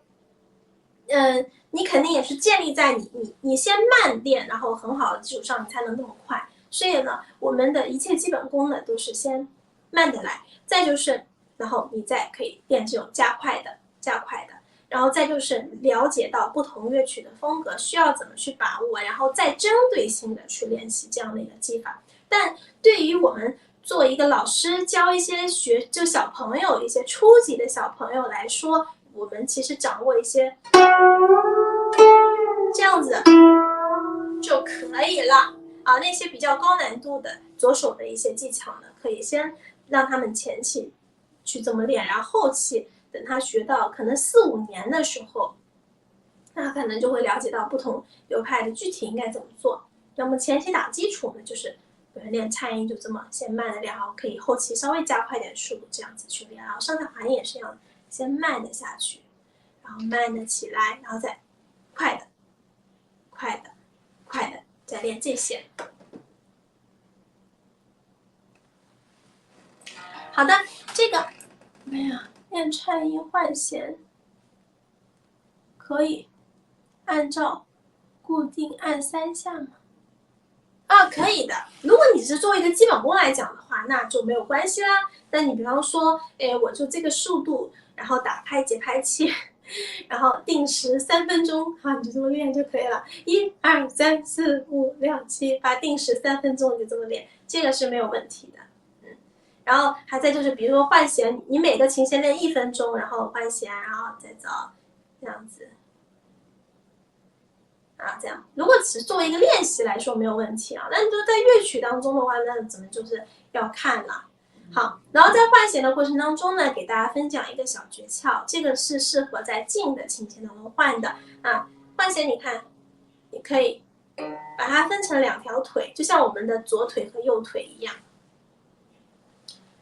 你肯定也是建立在你先慢练，然后很好的基础上，你才能那么快。所以呢，我们的一切基本功呢，都是先慢的来，再就是，然后你再可以练这种加快的，然后再就是了解到不同乐曲的风格需要怎么去把握，然后再针对性的去练习这样的一个技法。但对于我们做一个老师教一些就小朋友一些初级的小朋友来说，我们其实掌握一些这样子就可以了啊。那些比较高难度的左手的一些技巧呢，可以先让他们前期去这么练，然后后期等他学到可能4、5年的时候，那可能就会了解到不同流派的具体应该怎么做。那么前期打基础呢，就是练颤音就这么先慢的练，然后可以后期稍微加快点速度，这样子去练。然后上下滑音也是一样，先慢的下去，然后慢的起来，然后再快的再练这些。好的，这个哎呀，练颤音换弦可以按照固定按3下吗？啊，可以的。如果你是作为一个基本功来讲的话，那就没有关系啦。但你比方说，我就这个速度，然后打开节拍器，然后定时3分钟，好，你就这么练就可以了。1、2、3、4、5、6、7、8，定时3分钟，你就这么练，这个是没有问题的。然后还在就是，比如说换弦，你每个琴弦练1分钟，然后换弦，然后再找这样子。啊，这样，如果只是作为一个练习来说没有问题啊，那你就在乐曲当中的话，那怎么就是要看了。好，然后在换弦的过程当中呢，给大家分享一个小诀窍，这个是适合在静的琴弦当中换的啊。换弦，你看，你可以把它分成2条腿，就像我们的左腿和右腿一样，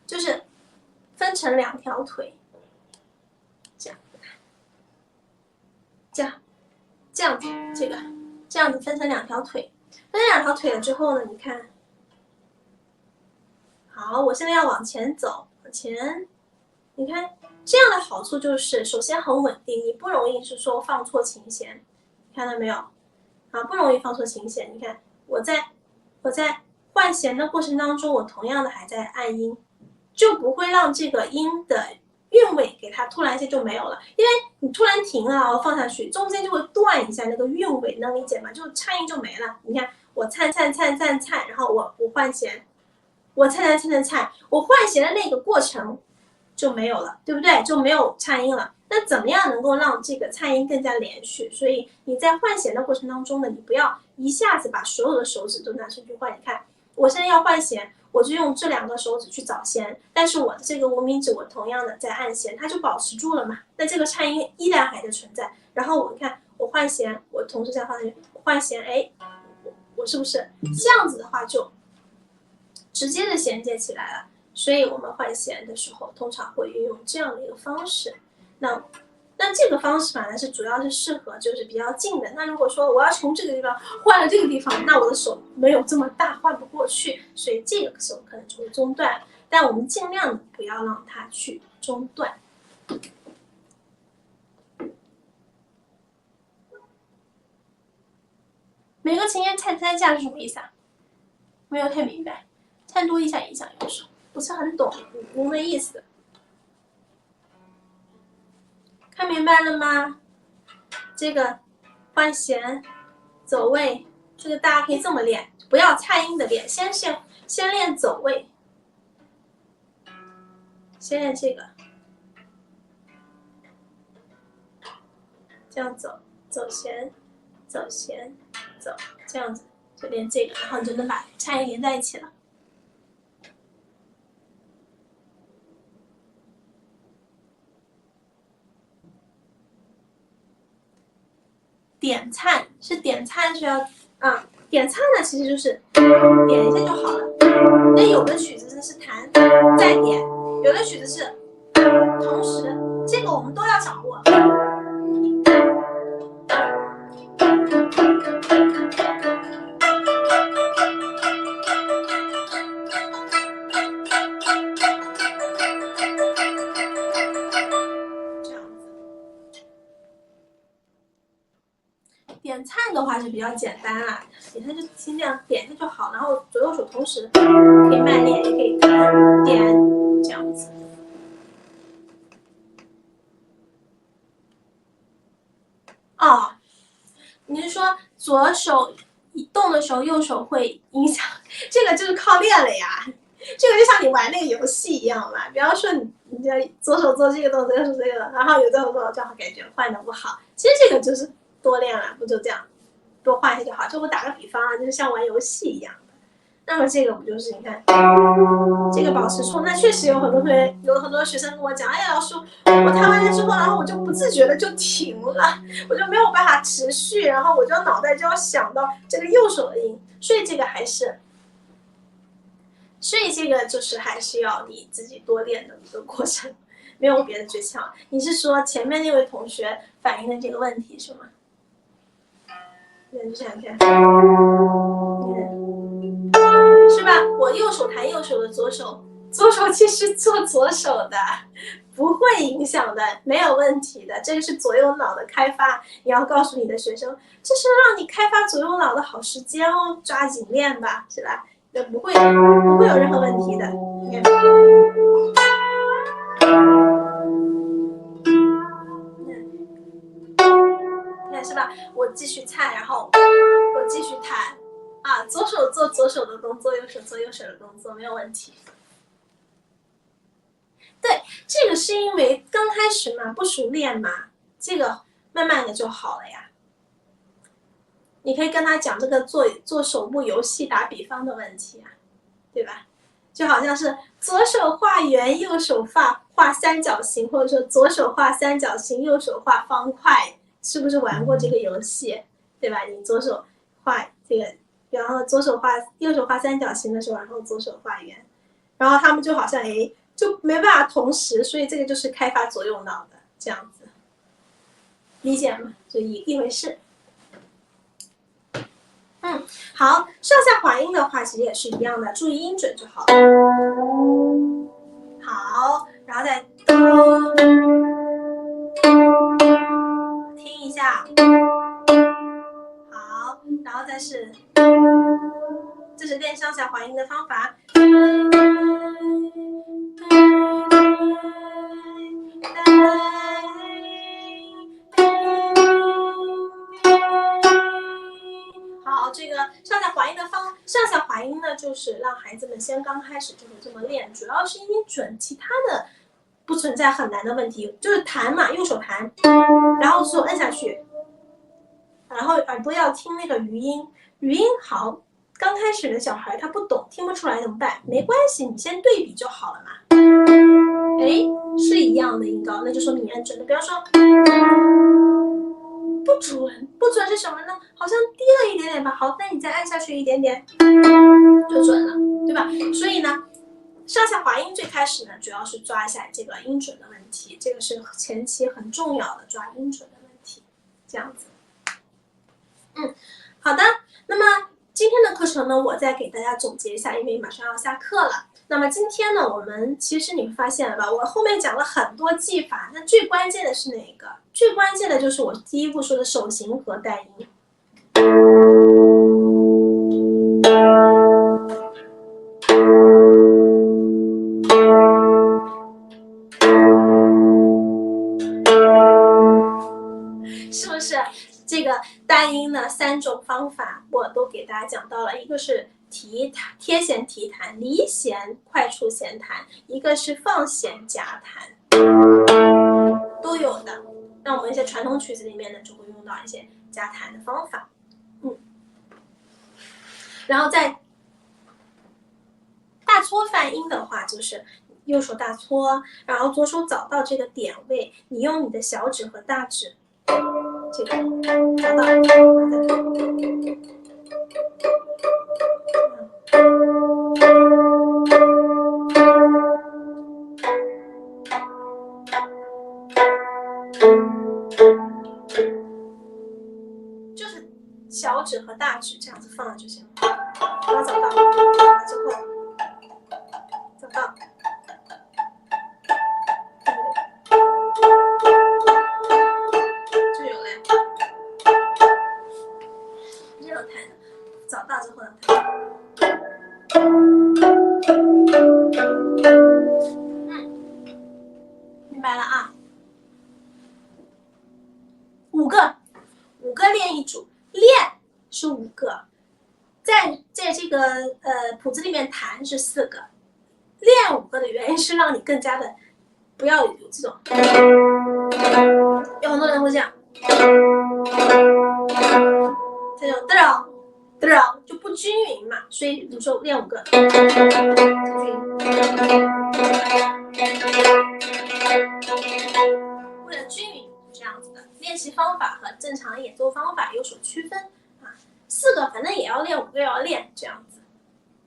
就是分成2条腿，这样子，这样子分成2条腿，分成2条腿了之后呢，你看，好，我现在要往前走，往前，你看这样的好处就是，首先很稳定，你不容易是说放错琴弦，看到没有？啊，不容易放错琴弦。你看我在换弦的过程当中，我同样的还在按音，就不会让这个音的韵味给它突然间就没有了，因为你突然停了放下去，中间就会断一下那个韵味，能理解吗？就颤音就没了。你看我颤，然后我换弦，我颤，我换弦的那个过程就没有了，对不对？就没有颤音了。那怎么样能够让这个颤音更加连续？所以你在换弦的过程当中呢，你不要一下子把所有的手指都拿出去换。你看我现在要换弦，我就用这2个手指去找弦，但是我的这个无名指我同样的在按弦，它就保持住了嘛。那这个颤音依然还在存在。然后我看我换弦，我同时在换弦，我换弦，哎，我是不是这样子的话就直接的衔接起来了？所以我们换弦的时候通常会运用这样的一个方式。那这个方式反而是主要是适合就是比较近的。那如果说我要从这个地方换了这个地方，那我的手没有这么大，换不过去，所以这个时候可能就会中断。但我们尽量不要让它去中断。每个琴弦颤3下是什么意思啊？没有太明白，颤多1下影响右手，不是很懂五音的意思。看明白了吗？这个换弦、走位，这个大家可以这么练，不要颤音的练，先练走位，先练这个，这样走，走弦，走弦，走，这样子就练这个，然后你就能把颤音连在一起了。点颤是点颤是要点颤呢，其实就是点一下就好了。那有的曲子是弹再点，有的曲子是同时，这个我们都要掌握。点颤的话是比较简单啊，点颤就先这样点一下就好，然后左右手同时可以慢练，也可以弹点这样子。哦，你是说左手一动的时候，右手会影响？这个就是靠练了呀。这个就像你玩那个游戏一样嘛，比方说你这左手做这个动作，右手这个，然后有的时候正好感觉换的不好，其实这个就是多练了，不就这样，多换一下就好。就我打个比方啊，就是像玩游戏一样的。那么这个不就是你看，这个保持处，那确实有很多学生跟我讲，哎呀老师，我弹完了之后，然后我就不自觉的就停了，我就没有办法持续，然后我就脑袋就要想到这个右手的音，所以这个就是还是要你自己多练的一个过程，没有别的诀窍。你是说前面那位同学反映的这个问题是吗？你想想看，是吧？我右手弹右手的左手其实做左手的，不会影响的，没有问题的。这个是左右脑的开发，你要告诉你的学生，这是让你开发左右脑的好时间哦，抓紧练吧，是吧？不会有任何问题的。你看是吧？我继续唱，然后我继续弹啊，左手做左手的动作，右手做右手的动作，没有问题。对，这个是因为刚开始嘛，不熟练嘛，这个慢慢的就好了呀。你可以跟他讲这个做手部游戏打比方的问题啊，对吧？就好像是左手画圆，右手画三角形，或者说左手画三角形，右手画方块，是不是玩过这个游戏？对吧？你左手画这个，然后右手画三角形的时候，然后左手画圆，然后他们就好像就没办法同时，所以这个就是开发左右脑的这样子，理解吗？就一回事。好，上下滑音的话其实也是一样的，注意音准就好了。好，然后再听一下，好，然后再是，这是练上下滑音的方法。好，这个上下滑音呢，就是让孩子们先刚开始就是这么练，主要是音准，其他的不存在很难的问题，就是弹嘛，右手弹，然后手摁下去，然后耳朵要听那个余音，余音好。刚开始的小孩他不懂，听不出来怎么办？没关系，你先对比就好了嘛。哎，是一样的音高，那就说明你按准了。比方说不准是什么呢？好像低了一点点吧。好，那你再按下去一点点，就准了，对吧？所以呢，上下滑音最开始呢，主要是抓一下这个音准的问题，这个是前期很重要的抓音准的问题，这样子。好的，那么今天的课程呢，我再给大家总结一下，因为马上要下课了。那么今天呢，我们其实你会发现了吧，我后面讲了很多技法，那最关键的是哪一个？最关键的就是我第一步说的手型和带音。是不是这个带音呢？3种方法我都给大家讲到了，一个是贴弦提弹、离弦快触弦弹，一个是放弦夹弹，都有的。那我们一些传统曲子里面呢，就会用到一些夹弹的方法。然后在大搓泛音的话，就是右手大搓，然后左手找到这个点位，你用你的小指和大指。这个找到，就是小指和大指这样子放了就行了。把它找到，之后找到。找到之后呢，明白了啊。5个练一组，练是5个，在这个谱子里面弹是4个，练5个的原因是让你更加的不要有这种，有很多人会这样，这种就不均匀嘛，所以比如说练5个，为了均匀这样子的练习方法和正常演奏方法有所区分啊，4个反正也要练，5个也要练这样子，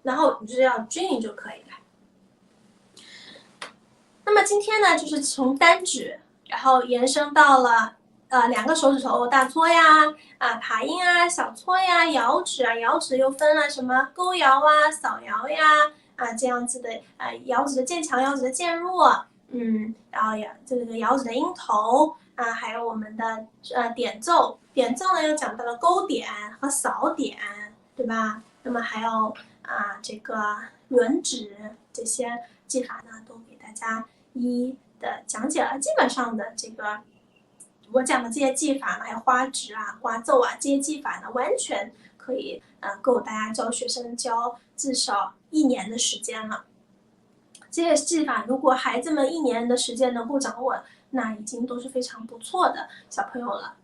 然后你就是要均匀就可以了。那么今天呢，就是从单指，然后延伸到了2个手指头大搓呀，爬音啊，小搓呀，摇指啊，摇指又分了什么勾摇啊、扫摇呀，这样子的摇指的渐强，摇指的渐弱，然后这个摇指的音头还有我们的点奏呢又讲到了勾点和扫点，对吧？那么还有这个轮指这些技法呢，都给大家一一的讲解了。基本上的这个我讲的这些技法呢，还有花指花奏这些技法呢，完全可以够大家教学生教至少1年的时间了。这些技法如果孩子们1年的时间能够掌握，那已经都是非常不错的小朋友了。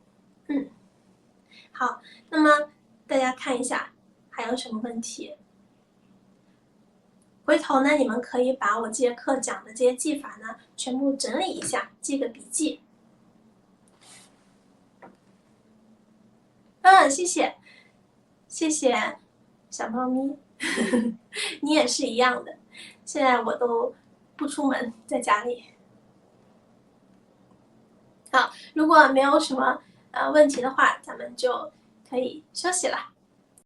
好，那么大家看一下还有什么问题？回头呢，你们可以把我这节课讲的这些技法呢，全部整理一下，记个笔记。谢谢小猫咪，你也是一样的。现在我都不出门，在家里。好，如果没有什么问题的话，咱们就可以休息了。